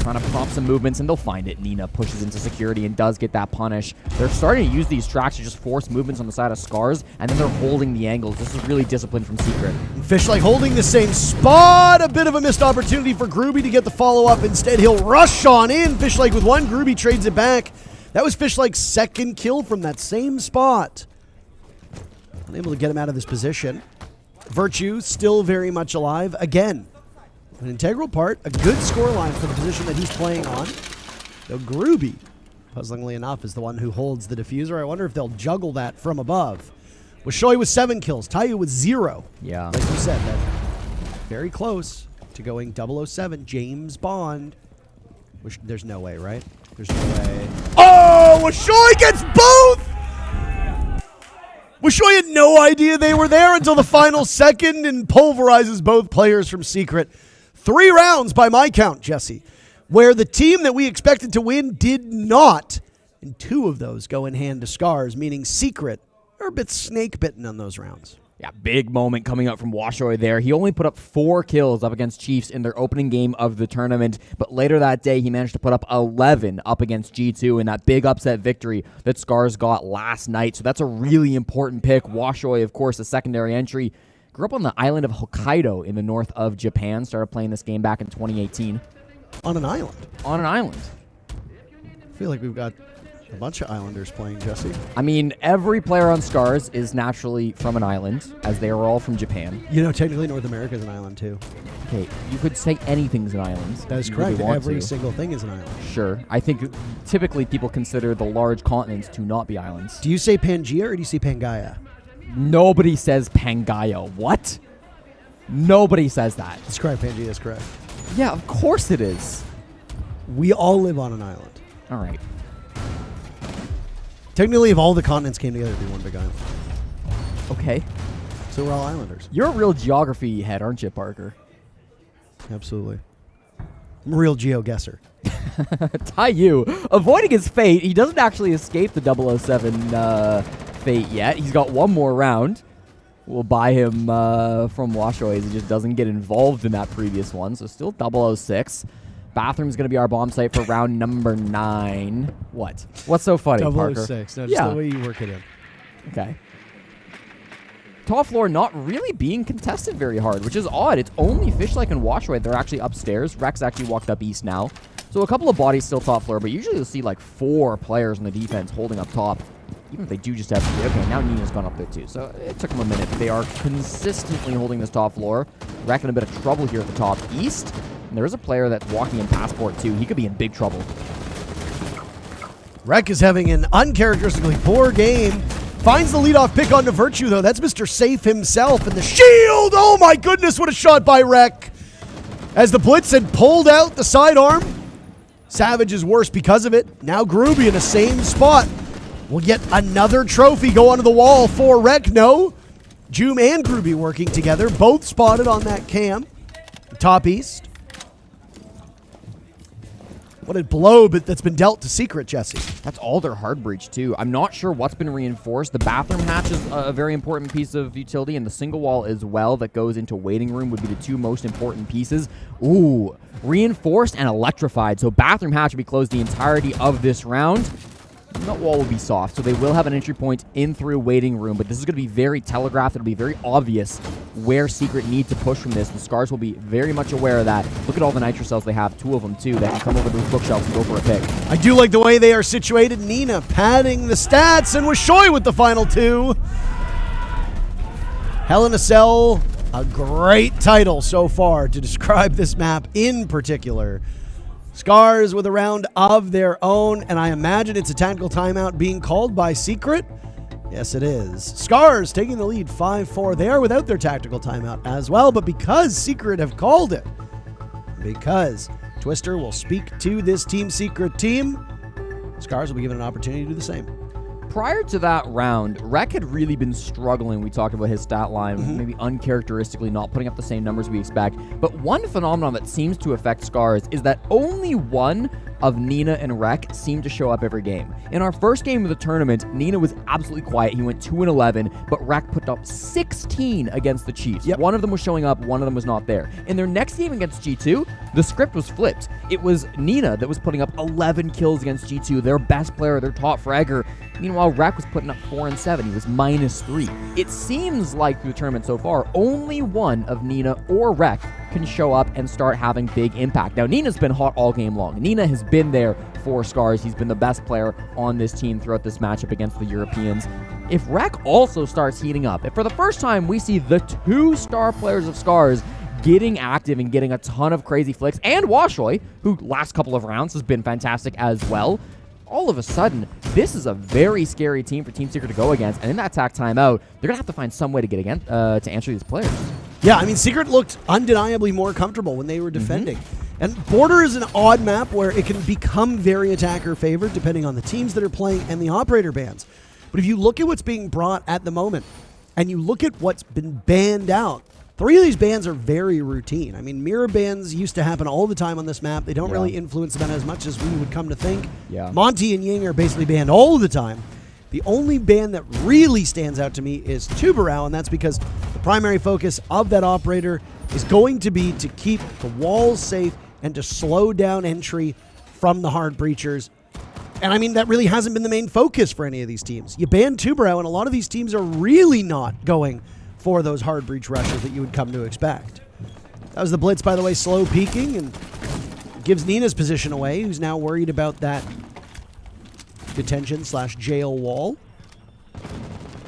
Trying to prompt some movements, and they'll find it. Nina pushes into security and does get that punish. They're starting to use these tracks to just force movements on the side of SCARZ, and then they're holding the angles. This is really disciplined from Secret. Fish-like holding the same spot. A bit of a missed opportunity for Groovy to get the follow-up. Instead, he'll rush on in. Fish-like with one. Groovy trades it back. That was Fish-like's second kill from that same spot. Unable to get him out of this position. Virtue still very much alive. Again, an integral part, a good scoreline for the position that he's playing on. Though Groovy, puzzlingly enough, is the one who holds the diffuser. I wonder if they'll juggle that from above. Washoy with 7 kills. Tayu with 0. Yeah. Like you said, that very close to going 007. James Bond. There's no way, right? There's no way. Oh, Washoy gets both! Washoy had no idea they were there until the final second and pulverizes both players from Secret. 3 rounds by my count, Jesse, where the team that we expected to win did not. And 2 of those go in hand to SCARZ, meaning Secret are a bit snake-bitten on those rounds. Yeah, big moment coming up from Washoy there. He only put up 4 kills up against Chiefs in their opening game of the tournament, but later that day he managed to put up 11 up against G2 in that big upset victory that SCARZ got last night. So that's a really important pick. Washoy, of course, a secondary entry. Grew up on the island of Hokkaido in the north of Japan. Started playing this game back in 2018. On an island? On an island. I feel like we've got a bunch of Islanders playing, Jesse. I mean, every player on SCARZ is naturally from an island, as they are all from Japan. You know, technically North America is an island, too. Okay, you could say anything's an island. That is correct. Every single thing is an island. Sure. I think typically people consider the large continents to not be islands. Do you say Pangea or do you say Pangaea? Nobody says Pangaea. What? Nobody says that. That's correct. Pangea is correct. Yeah, of course it is. We all live on an island. All right. Technically, if all the continents came together, it'd be one big island. Okay. So we're all islanders. You're a real geography head, aren't you, Parker? Absolutely. I'm a real geo-guesser. Tayu, avoiding his fate. He doesn't actually escape the 007 fate yet. He's got one more round. We'll buy him from Washoy as he just doesn't get involved in that previous one. So still 006. Bathroom's going to be our bomb site for round number 9. What? What's so funny, Parker? 006. No, just the way you work it in. Okay. Top floor not really being contested very hard, which is odd. It's only Fish-like and Washoy. They're actually upstairs. Rex actually walked up east now. So a couple of bodies still top floor, but usually you'll see like 4 players on the defense holding up top. Even if they do just have 3. Okay, now Nina's gone up there too. So it took them a minute. They are consistently holding this top floor. Rex in a bit of trouble here at the top east. And there is a player that's walking in Passport too. He could be in big trouble. Rek is having an uncharacteristically poor game. Finds the leadoff pick onto Virtue, though. That's Mr. Safe himself. And the shield! Oh, my goodness, what a shot by Rek. As the Blitz had pulled out the sidearm. Savage is worse because of it. Now Groovy in the same spot. Will yet another trophy go onto the wall for Rek. No. Joom and Groovy working together. Both spotted on that cam. Top east. What a blow that's been dealt to Secret, Jesse. That's all their hard breach, too. I'm not sure what's been reinforced. The bathroom hatch is a very important piece of utility, and the single wall as well that goes into waiting room would be the two most important pieces. Ooh, reinforced and electrified. So bathroom hatch will be closed the entirety of this round. That wall will be soft, so they will have an entry point in through waiting room, but this is going to be very telegraphed. It'll be very obvious where Secret need to push from this. The SCARZ will be very much aware of that. Look at all the nitro cells they have, 2 of them too, that can come over to the bookshelf and go for a pick. I do like the way they are situated. Nina padding the stats, and Wishoy with the final 2. Hell in a Cell, a great title so far to describe this map in particular. SCARZ with a round of their own, and I imagine it's a tactical timeout being called by Secret. Yes, it is. SCARZ taking the lead 5-4. They are without their tactical timeout as well, but because Secret have called it, because Twister will speak to this Team Secret team, SCARZ will be given an opportunity to do the same. Prior to that round, Rek had really been struggling. We talked about his stat line, maybe uncharacteristically not putting up the same numbers we expect. But one phenomenon that seems to affect SCARZ is that only one of Nina and Rek seem to show up every game. In our first game of the tournament, Nina was absolutely quiet. He went 2-11, but Rek put up 16 against the Chiefs. Yep. One of them was showing up, one of them was not there. In their next game against G2, the script was flipped. It was Nina that was putting up 11 kills against G2, their best player, their top fragger. Meanwhile, Rek was putting up 4 and 7. He was -3. It seems like through the tournament so far, only one of Nina or Rek can show up and start having big impact. Now, Nina's been hot all game long. Nina has been there for SCARZ. He's been the best player on this team throughout this matchup against the Europeans. If Rek also starts heating up, if for the first time we see the 2 star players of SCARZ getting active and getting a ton of crazy flicks, and Wishoy, who last couple of rounds has been fantastic as well, all of a sudden, this is a very scary team for Team Secret to go against, and in that attack timeout, they're going to have to find some way to get against to answer these players. Yeah, I mean, Secret looked undeniably more comfortable when they were defending. And Border is an odd map where it can become very attacker-favored depending on the teams that are playing and the operator bans. But if you look at what's being brought at the moment, and you look at what's been banned out, 3 of these bans are very routine. I mean, mirror bans used to happen all the time on this map. They don't really influence the meta as much as we would come to think. Yeah. Monty and Ying are basically banned all the time. The only ban that really stands out to me is Tubarão, and that's because the primary focus of that operator is going to be to keep the walls safe and to slow down entry from the hard breachers. And I mean, that really hasn't been the main focus for any of these teams. You ban Tubarão, and a lot of these teams are really not going for those hard breach rushes that you would come to expect. That was the blitz, by the way, slow peeking, and gives Nina's position away, who's now worried about that detention/jail wall.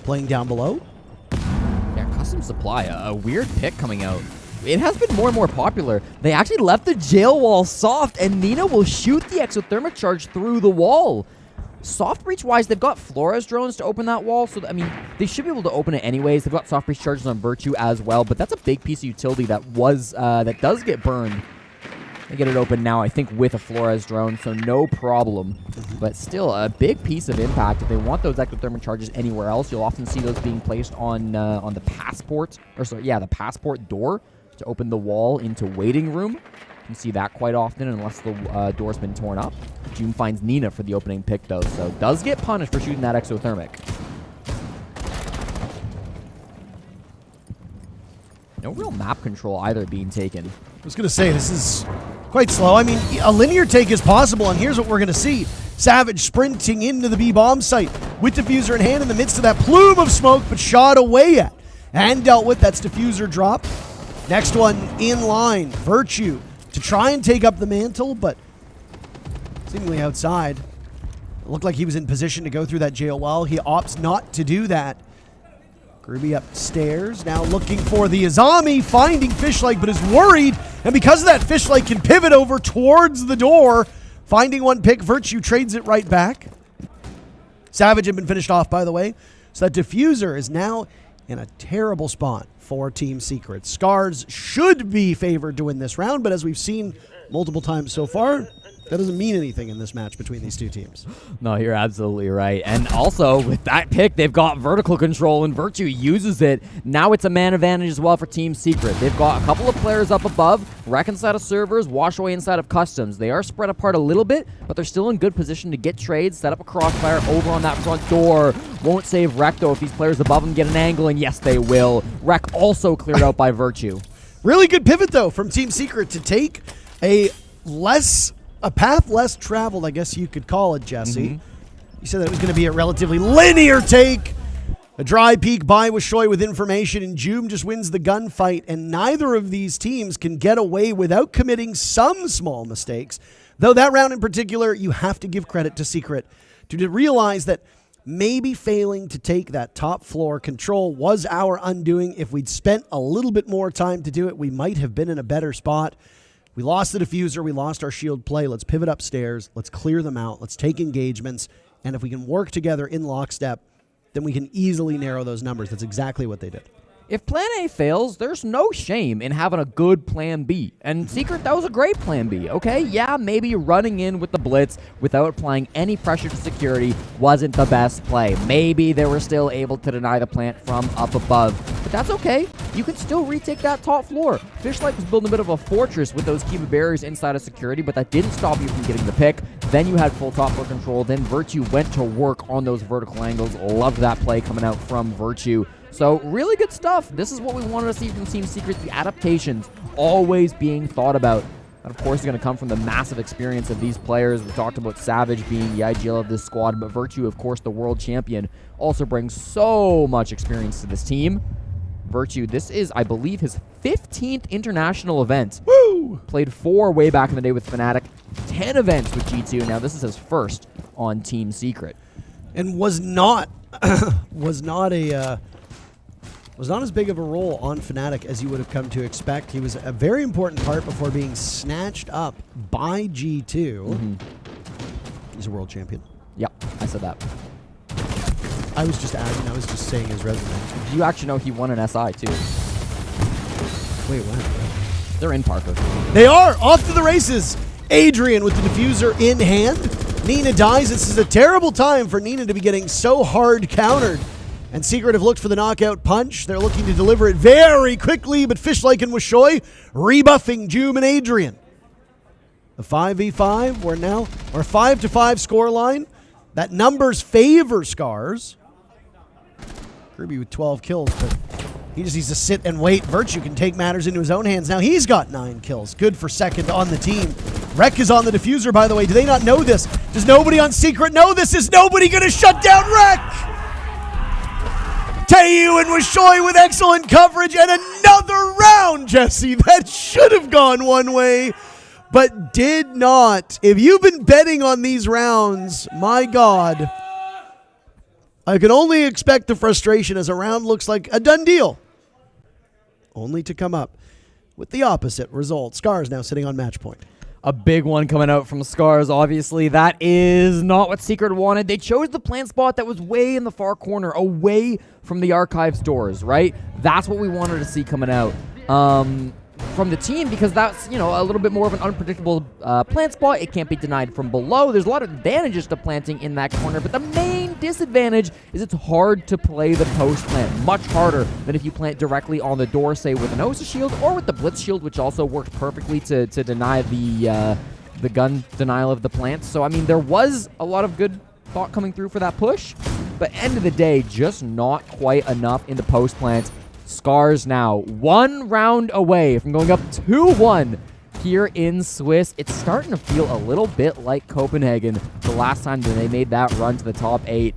Playing down below. Yeah, custom supply, a weird pick coming out. It has been more and more popular. They actually left the jail wall soft, and Nina will shoot the exothermic charge through the wall. Soft breach wise, they've got Flores drones to open that wall, so I mean, they should be able to open it anyways. They've got soft breach charges on Virtue as well, but that's a big piece of utility that that does get burned. They get it open now, I think, with a Flores drone, so no problem. But still, a big piece of impact. If they want those ectothermic charges anywhere else, you'll often see those being placed on the passport, the passport door to open the wall into waiting room. You can see that quite often unless the door's been torn up. June finds Nina for the opening pick, though, so does get punished for shooting that exothermic. No real map control either being taken. I was going to say, this is quite slow. I mean, a linear take is possible, and here's what we're going to see. Savage sprinting into the B-bomb site with Diffuser in hand in the midst of that plume of smoke, but shot away at and dealt with. That's Diffuser drop. Next one in line, Virtue, to try and take up the mantle, but seemingly outside. It looked like he was in position to go through that jail wall. He opts not to do that. Groovy upstairs, now looking for the Azami, finding Fishlike, but is worried, and because of that, Fishlike can pivot over towards the door, finding one pick. Virtue trades it right back. Savage had been finished off, by the way, so that Diffuser is now in a terrible spot for Team Secret. SCARZ should be favored to win this round, but as we've seen multiple times so far, That doesn't mean anything in this match between these two teams. No, you're absolutely right. And also, with that pick, they've got vertical control, and Virtue uses it. Now it's a man advantage as well for Team Secret. They've got a couple of players up above, Wreck inside of servers, Wash away inside of customs. They are spread apart a little bit, but they're still in good position to get trades, set up a crossfire over on that front door. Won't save Wreck, though, if these players above him get an angle, and yes, they will. Wreck also cleared out by Virtue. Really good pivot, though, from Team Secret to take a path less traveled, I guess you could call it, Jesse. You said that it was going to be a relatively linear take. A dry peek by Wishoy with information, and Joom just wins the gunfight, and neither of these teams can get away without committing some small mistakes. Though that round in particular, you have to give credit to Secret to realize that maybe failing to take that top floor control was our undoing. If we'd spent a little bit more time to do it, we might have been in a better spot. We lost the diffuser. We lost our shield play. Let's pivot upstairs. Let's clear them out. Let's take engagements. And if we can work together in lockstep, then we can easily narrow those numbers. That's exactly what they did. If plan A fails, there's no shame in having a good plan B. And Secret, that was a great plan B, okay? Yeah, maybe running in with the blitz without applying any pressure to security wasn't the best play. Maybe they were still able to deny the plant from up above. But that's okay. You can still retake that top floor. Fishlight was building a bit of a fortress with those Kiva barriers inside of security, but that didn't stop you from getting the pick. Then you had full top floor control. Then Virtue went to work on those vertical angles. Loved that play coming out from Virtue. So really good stuff. This is what we wanted to see from Team Secret. The adaptations always being thought about. And of course, it's going to come from the massive experience of these players. We talked about Savage being the IGL of this squad, but Virtue, of course, the world champion, also brings so much experience to this team. Virtue, this is, I believe, his 15th international event. Woo! Played 4 way back in the day with Fnatic, 10 events with G2. Now this is his first on Team Secret. And was not as big of a role on Fnatic as you would have come to expect. He was a very important part before being snatched up by G2. He's a world champion. Yep, I said that. I was just adding, I was just saying his resume. You actually know he won an SI too. Wait, what? They're in Parker. They are off to the races. Adrian with the diffuser in hand. Nina dies. This is a terrible time for Nina to be getting so hard countered. And Secret have looked for the knockout punch. They're looking to deliver it very quickly, but Fishlike and Wishoy rebuffing Joom and Adrian. The 5v5, we're now, or 5-5 scoreline. That numbers favor SCARZ. Kirby with 12 kills, but he just needs to sit and wait. Virtue can take matters into his own hands. Now he's got 9 kills. Good for second on the team. Wreck is on the diffuser, by the way. Do they not know this? Does nobody on Secret know this? Is nobody going to shut down Wreck? Tayu and Wishoy with excellent coverage, and another round, Jesse. That should have gone one way, but did not. If you've been betting on these rounds, my God, I can only expect the frustration as a round looks like a done deal, only to come up with the opposite result. SCARZ now sitting on match point. A big one coming out from SCARZ, obviously. That is not what Secret wanted. They chose the plant spot that was way in the far corner, away from the archives doors, right? That's what we wanted to see coming out from the team, because that's, you know, a little bit more of an unpredictable plant spot. It can't be denied from below. There's a lot of advantages to planting in that corner, but the main disadvantage is it's hard to play the post plant. Much harder than if you plant directly on the door, say with an Osa shield or with the Blitz shield, which also worked perfectly to deny the gun denial of the plants. So, I mean, there was a lot of good thought coming through for that push, but end of the day, just not quite enough in the post plant. SCARZ now 1 round away from going up 2-1 here in Swiss. It's starting to feel a little bit like Copenhagen the last time that they made that run to the top 8.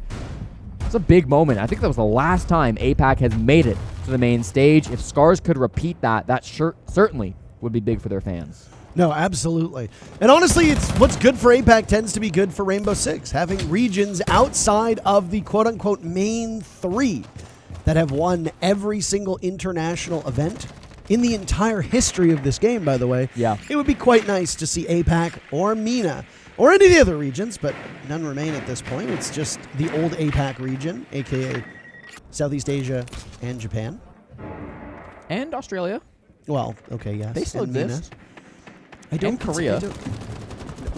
It's a big moment. I think that was the last time APAC has made it to the main stage. If SCARZ could repeat that, that certainly would be big for their fans. No, absolutely. And honestly, it's what's good for APAC tends to be good for Rainbow Six, having regions outside of the quote-unquote main 3 that have won every single international event in the entire history of this game, by the way. Yeah. It would be quite nice to see APAC or MENA or any of the other regions, but none remain at this point. It's just the old APAC region, a.k.a. Southeast Asia and Japan. And Australia. Well, okay, yes. They still and MENA. exist. I don't And Korea.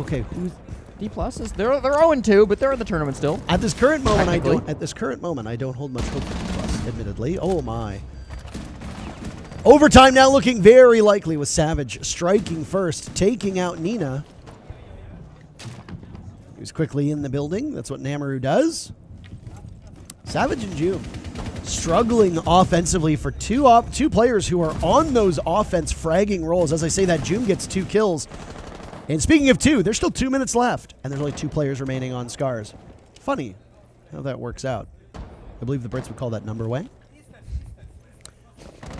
okay, who's D pluses. They're 0-2, but they're in the tournament still. at this current moment? Technically. At this current moment, I don't hold much hope for D plus, admittedly. Oh my. Overtime now looking very likely with Savage striking first, taking out Nina. He's quickly in the building. That's what Namaru does. Savage and June struggling offensively for two players who are on those offense fragging roles. As I say that, June gets 2 kills. And speaking of 2, there's still 2 minutes left, and there's only 2 players remaining on SCARZ. Funny how that works out. I believe the Brits would call that number way.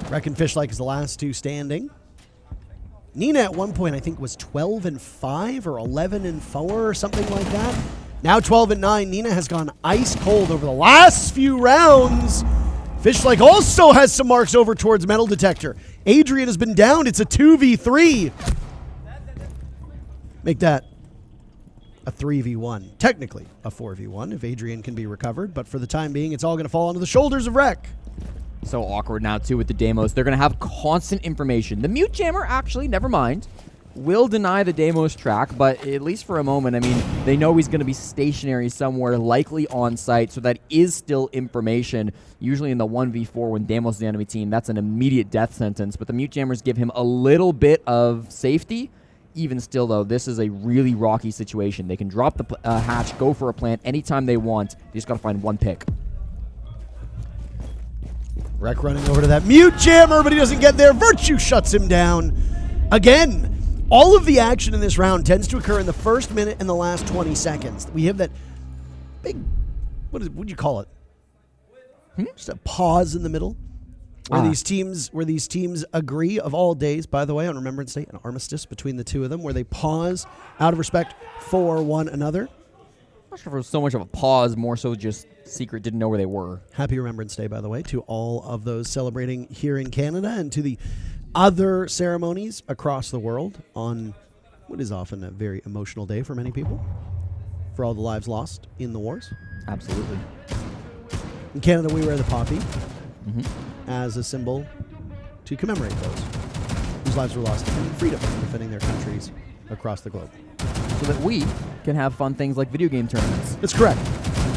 Reckon Fishlike is the last 2 standing. Nina at one point I think was 12-5 or 11-4 or something like that. Now 12-9. Nina has gone ice cold over the last few rounds. Fishlike also has some marks over towards metal detector. Adrian has been down. It's a 2v3. Make that a 3v1. Technically a 4v1 if Adrian can be recovered. But for the time being, it's all going to fall onto the shoulders of Rek. So awkward now, too, with the Deimos. They're going to have constant information. The Mute Jammer, actually, never mind, will deny the Deimos track, but at least for a moment, I mean, they know he's going to be stationary somewhere, likely on site, so that is still information. Usually in the 1v4 when Deimos is the enemy team, that's an immediate death sentence, but the Mute Jammers give him a little bit of safety. Even still, though, this is a really rocky situation. They can drop the hatch, go for a plant anytime they want. They just got to find one pick. Rek running over to that Mute Jammer, but he doesn't get there. Virtue shuts him down. Again, all of the action in this round tends to occur in the first minute and the last 20 seconds. We have that big, what would you call it? Just a pause in the middle where these teams agree, of all days, by the way, on Remembrance Day, an armistice between the two of them, where they pause out of respect for one another. I'm not sure if it was so much of a pause, more so just Secret didn't know where they were. Happy Remembrance Day, by the way, to all of those celebrating here in Canada and to the other ceremonies across the world on what is often a very emotional day for many people, for all the lives lost in the wars. Absolutely. In Canada, we wear the poppy as a symbol to commemorate those whose lives were lost in freedom, defending their countries across the globe. So that we can have fun things like video game tournaments. That's correct.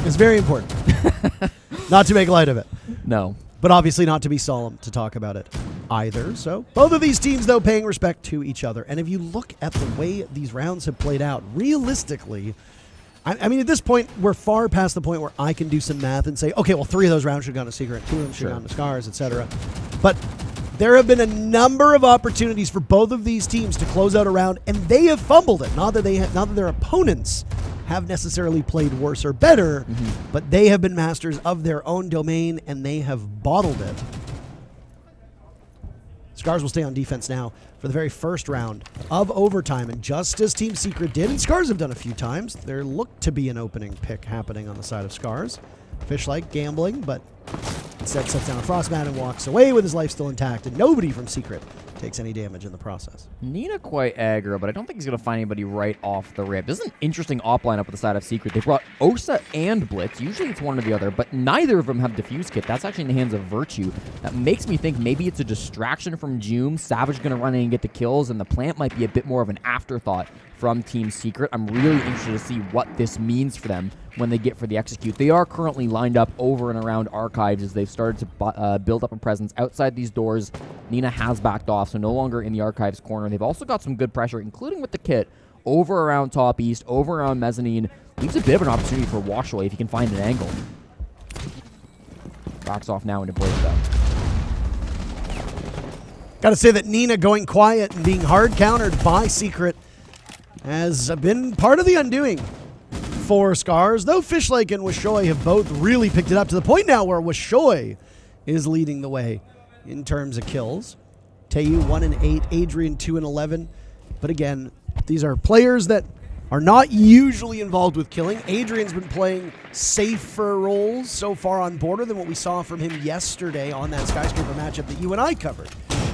It's very important. Not to make light of it. No. But obviously not to be solemn to talk about it either. So both of these teams, though, paying respect to each other. And if you look at the way these rounds have played out, realistically, I mean, at this point, we're far past the point where I can do some math and say, okay, well, 3 of those rounds should have gone to Secret, 2 of them should have gone to SCARZ, etc. But there have been a number of opportunities for both of these teams to close out a round, and they have fumbled it. Not that their opponents have necessarily played worse or better, but they have been masters of their own domain, and they have bottled it. SCARZ will stay on defense now for the very first round of overtime, and just as Team Secret did, and SCARZ have done a few times, there looked to be an opening pick happening on the side of SCARZ. Fishlike gambling, but instead sets down a Frostmat and walks away with his life still intact, and nobody from Secret takes any damage in the process. Nina quite aggro, but I don't think he's going to find anybody right off the rip. This is an interesting op lineup with the side of Secret. They brought Osa and Blitz. Usually it's one or the other, but neither of them have Diffuse Kit. That's actually in the hands of Virtue. That makes me think maybe it's a distraction from June. Savage going to run in and get the kills, and the plant might be a bit more of an afterthought from Team Secret. I'm really interested to see what this means for them when they get for the execute. They are currently lined up over and around Archives as they've started to build up a presence outside these doors. Nina has backed off, so no longer in the Archives corner. They've also got some good pressure, including with the kit, over around Top East, over around Mezzanine. Leaves a bit of an opportunity for Washaway if he can find an angle. Backs off now into break, though. Got to say that Nina going quiet and being hard countered by Secret has been part of the undoing for SCARZ, though Fishlake and Wishoy have both really picked it up to the point now where Wishoy is leading the way in terms of kills. Tayu 1-8, Adrian 2-11. But again, these are players that are not usually involved with killing. Adrian's been playing safer roles so far on border than what we saw from him yesterday on that Skyscraper matchup that you and I covered.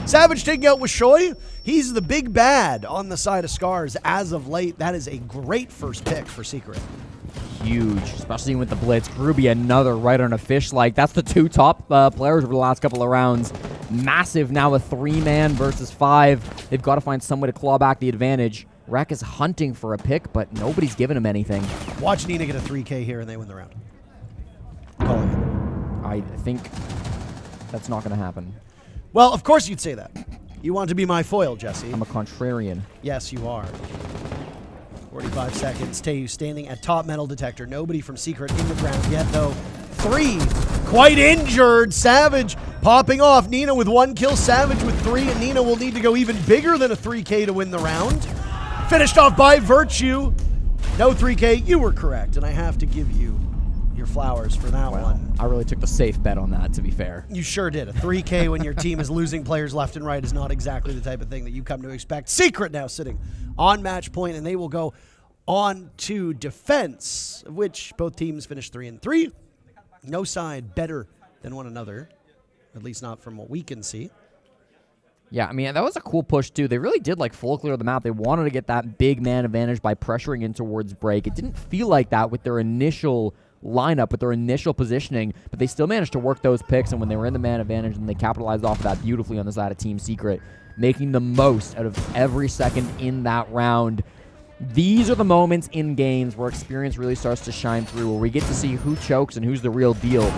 Savage taking out Wishoy. He's the big bad on the side of SCARZ as of late. That is a great first pick for Secret. Huge, especially with the Blitz. Groovy, another right on a Fishlike. That's the 2 top players over the last couple of rounds. Massive now, a 3-man versus 5. They've got to find some way to claw back the advantage. Rek is hunting for a pick, but nobody's giving him anything. Watch Nina get a 3K here and they win the round. Calling it. I think that's not going to happen. Well, of course you'd say that. You want to be my foil, Jesse. I'm a contrarian. Yes, you are. 45 seconds. Tayu standing at top metal detector. Nobody from Secret in the ground yet, though. 3. Quite injured. Savage popping off. Nina with 1 kill. Savage with 3. And Nina will need to go even bigger than a 3K to win the round. Finished off by Virtue. No 3K. You were correct. And I have to give you your flowers for that one. I really took the safe bet on that, to be fair. You sure did. A 3K when your team is losing players left and right is not exactly the type of thing that you come to expect. Secret now sitting on match point, and they will go on to defense, of which both teams finished 3-3. No side better than one another, at least not from what we can see. Yeah, I mean, that was a cool push, too. They really did, like, full clear the map. They wanted to get that big man advantage by pressuring in towards break. It didn't feel like that with their initial lineup, with their initial positioning, but they still managed to work those picks, and when they were in the man advantage, and they capitalized off of that beautifully on the side of Team Secret, making the most out of every second in that round. These are the moments in games where experience really starts to shine through, where we get to see who chokes and who's the real deal.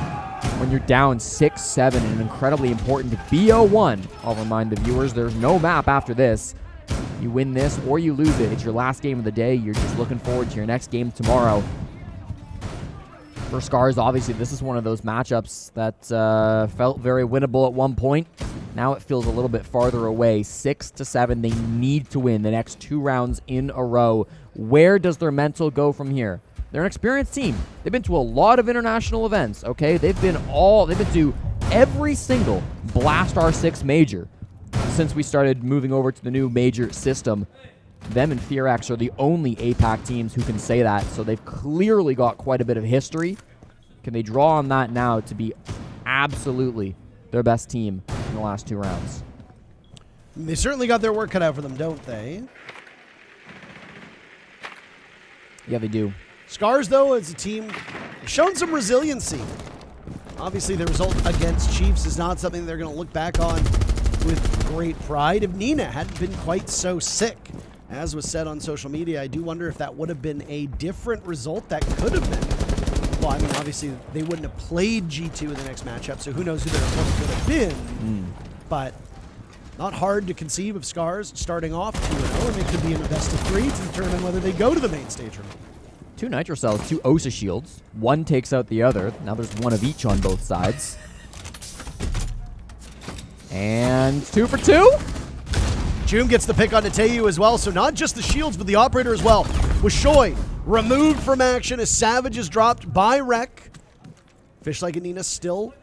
When you're down 6-7 in an incredibly important BO1, I'll remind the viewers, there's no map after this. You win this or you lose it. It's your last game of the day. You're just looking forward to your next game tomorrow. For SCARZ, obviously, this is one of those matchups that felt very winnable at one point. Now it feels a little bit farther away. 6-7, they need to win the next 2 rounds in a row. Where does their mental go from here? They're an experienced team. They've been to a lot of international events, okay? They've been to every single Blast R6 major since we started moving over to the new major system. Them and FearX are the only APAC teams who can say that, so they've clearly got quite a bit of history. Can they draw on that now to be absolutely their best team in the last 2 rounds? They certainly got their work cut out for them, don't they? Yeah, they do. SCARZ, though, as a team, shown some resiliency. Obviously, the result against Chiefs is not something they're going to look back on with great pride. If Nina hadn't been quite so sick, as was said on social media, I do wonder if that would have been a different result. That could have been. Well, I mean, obviously, they wouldn't have played G2 in the next matchup, so who knows who their opponent could have been. But not hard to conceive of SCARZ starting off 2-0, and it could be in a best of 3 to determine whether they go to the main stage or not. 2 Nitro Cells, 2 OSA shields. One takes out the other. Now there's one of each on both sides. And 2 for 2. Joom gets the pick on Tayu as well, so not just the shields, but the operator as well. With Shoy removed from action as Savage is dropped by Rek. Fishlike and Nina still,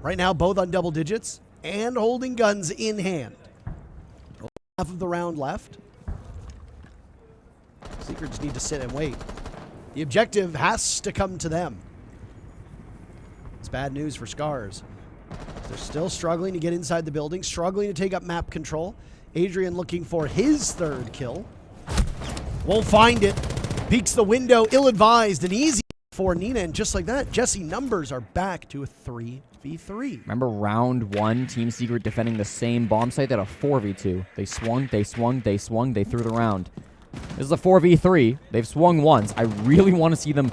right now, both on double digits and holding guns in hand. Half of the round left. Secrets need to sit and wait. The objective has to come to them. It's bad news for SCARZ. They're still struggling to get inside the building, struggling to take up map control. Adrian looking for his 3rd kill. Won't find it. Peeks the window, ill-advised and easy for Nina. And just like that, Jesse, numbers are back to a 3v3. Remember round 1, Team Secret defending the same bomb site at a 4v2. They swung, they swung, they swung, they threw the round. This is a 4v3. They've swung once. I really want to see them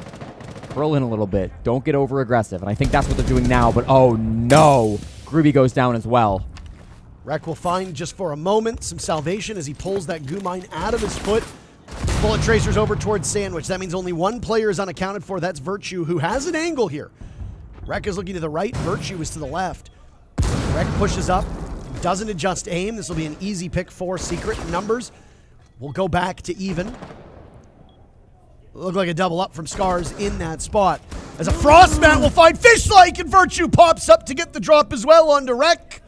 curl in a little bit. Don't get over-aggressive. And I think that's what they're doing now. But oh no, Groovy goes down as well. Rek will find just for a moment some salvation as he pulls that goo mine out of his foot. Bullet tracers over towards Sandwich. That means only one player is unaccounted for. That's Virtue, who has an angle here. Rek is looking to the right. Virtue is to the left. Rek pushes up, doesn't adjust aim. This will be an easy pick for Secret. Numbers will go back to even. Look like a double up from SCARZ in that spot. As a Frostmat will find Fishlike, and Virtue pops up to get the drop as well onto Rek.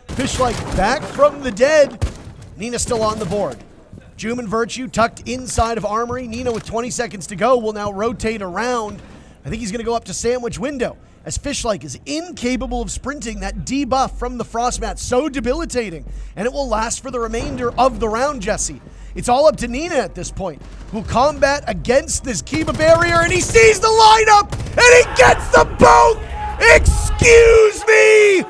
Fishlike back from the dead. Nina still on the board. Joom and Virtue tucked inside of Armory. Nina with 20 seconds to go will now rotate around. I think he's going to go up to Sandwich window as Fishlike is incapable of sprinting. That debuff from the Frostmat so debilitating, and it will last for the remainder of the round, Jesse. It's all up to Nina at this point, who'll combat against this Kiba barrier, and he sees the lineup, and he gets them both! Excuse me!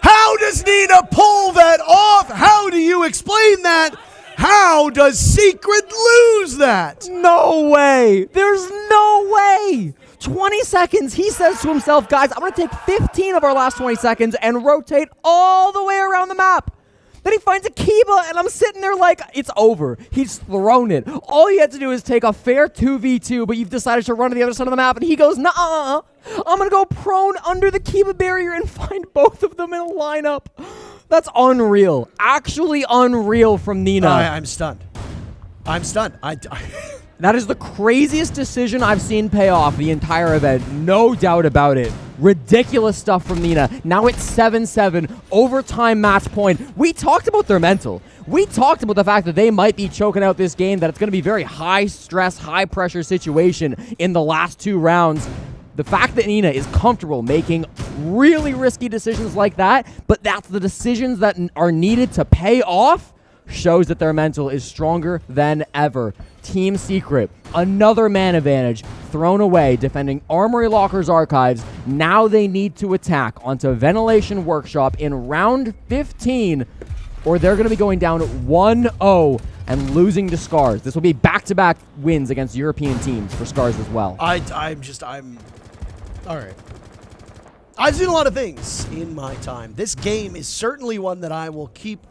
How does Nina pull that off? How do you explain that? How does Secret lose that? No way. There's no way. 20 seconds. He says to himself, guys, I'm going to take 15 of our last 20 seconds and rotate all the way around the map. Then he finds a Kiba, and I'm sitting there like, it's over. He's thrown it. All he had to do is take a fair 2v2, but you've decided to run to the other side of the map, and he goes, nuh-uh. I'm going to go prone under the Kiba barrier and find both of them in a lineup. That's unreal. Actually unreal from Nina. I'm stunned. I'm stunned. That is the craziest decision I've seen pay off the entire event. No doubt about it. Ridiculous stuff from Nina. Now it's 7-7, overtime match point. We talked about their mental. We talked about the fact that they might be choking out this game, that it's going to be very high stress, high pressure situation in the last 2 rounds. The fact that Nina is comfortable making really risky decisions like that, but that's the decisions that are needed to pay off, shows that their mental is stronger than ever. Team Secret, another man advantage thrown away defending Armory Locker's archives. Now they need to attack onto Ventilation Workshop in round 15, or they're going to be going down 1-0 and losing to SCARZ. This will be back-to-back wins against European teams for SCARZ as well. All right. I've seen a lot of things in my time. This game is certainly one that I will keep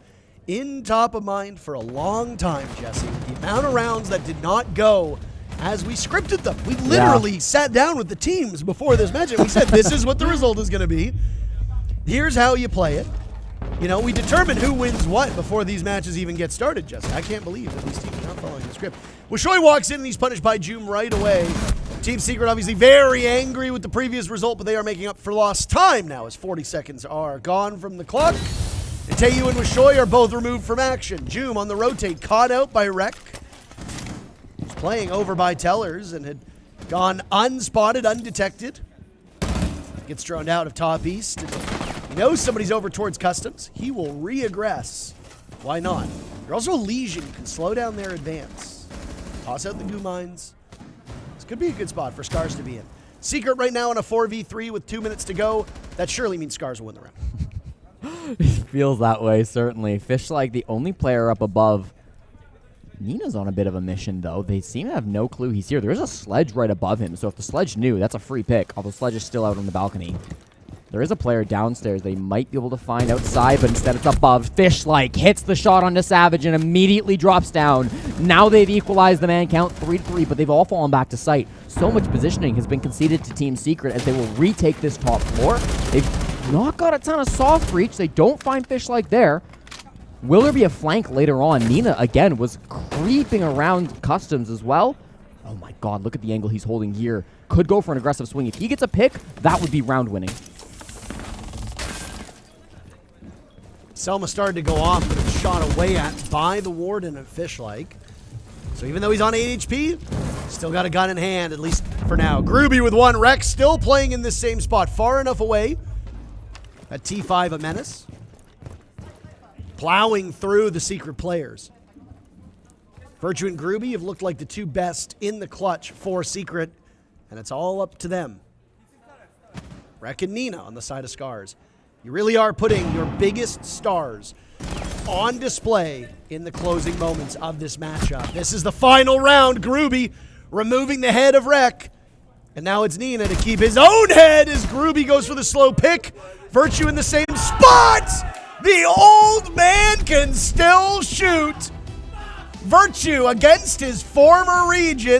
in top of mind for a long time, Jesse. The amount of rounds that did not go as we scripted them. We literally sat down with the teams before this match and we said, this is what the result is going to be. Here's how you play it. You know, we determine who wins what before these matches even get started, Jesse. I can't believe that these teams are not following the script. Wishoy walks in and he's punished by Joom right away. Team Secret obviously very angry with the previous result, but they are making up for lost time now as 40 seconds are gone from the clock. And Taeyu and Wishoy are both removed from action. Joom on the rotate, caught out by Rek. He's playing over by Tellers and had gone unspotted, undetected. Gets thrown out of top east. He knows somebody's over towards Customs. He will re-aggress. Why not? You're also a Legion. You can slow down their advance. Toss out the goo mines. This could be a good spot for SCARZ to be in. Secret right now in a 4v3 with 2 minutes to go. That surely means SCARZ will win the round. It feels that way, certainly. Fish like the only player up above. Nina's on a bit of a mission, though. They seem to have no clue he's here. There's a Sledge right above him, so if the Sledge knew, that's a free pick, although Sledge is still out on the balcony. There is a player downstairs they might be able to find outside, but instead it's above. Fish-like hits the shot onto Savage and immediately drops down. Now they've equalized the man count 3-3, but they've all fallen back to sight. So much positioning has been conceded to Team Secret as they will retake this top floor. They've not got a ton of soft reach. They don't find Fish-like there. Will there be a flank later on? Nina, again, was creeping around Customs as well. Oh my god, look at the angle he's holding here. Could go for an aggressive swing. If he gets a pick, that would be round winning. Selma started to go off, but it was shot away at by the Warden of Fish-like. So even though he's on 8 HP, still got a gun in hand, at least for now. Groovy with 1. Rex still playing in this same spot, far enough away. At T5, a menace. Plowing through the Secret players. Virtue and Groovy have looked like the 2 best in the clutch for Secret, and it's all up to them. Rek and Nina on the side of SCARZ. You really are putting your biggest stars on display in the closing moments of this matchup. This is the final round. Groovy removing the head of Rek. And now it's Nina to keep his own head as Groovy goes for the slow pick. Virtue in the same spot. The old man can still shoot. Virtue against his former region.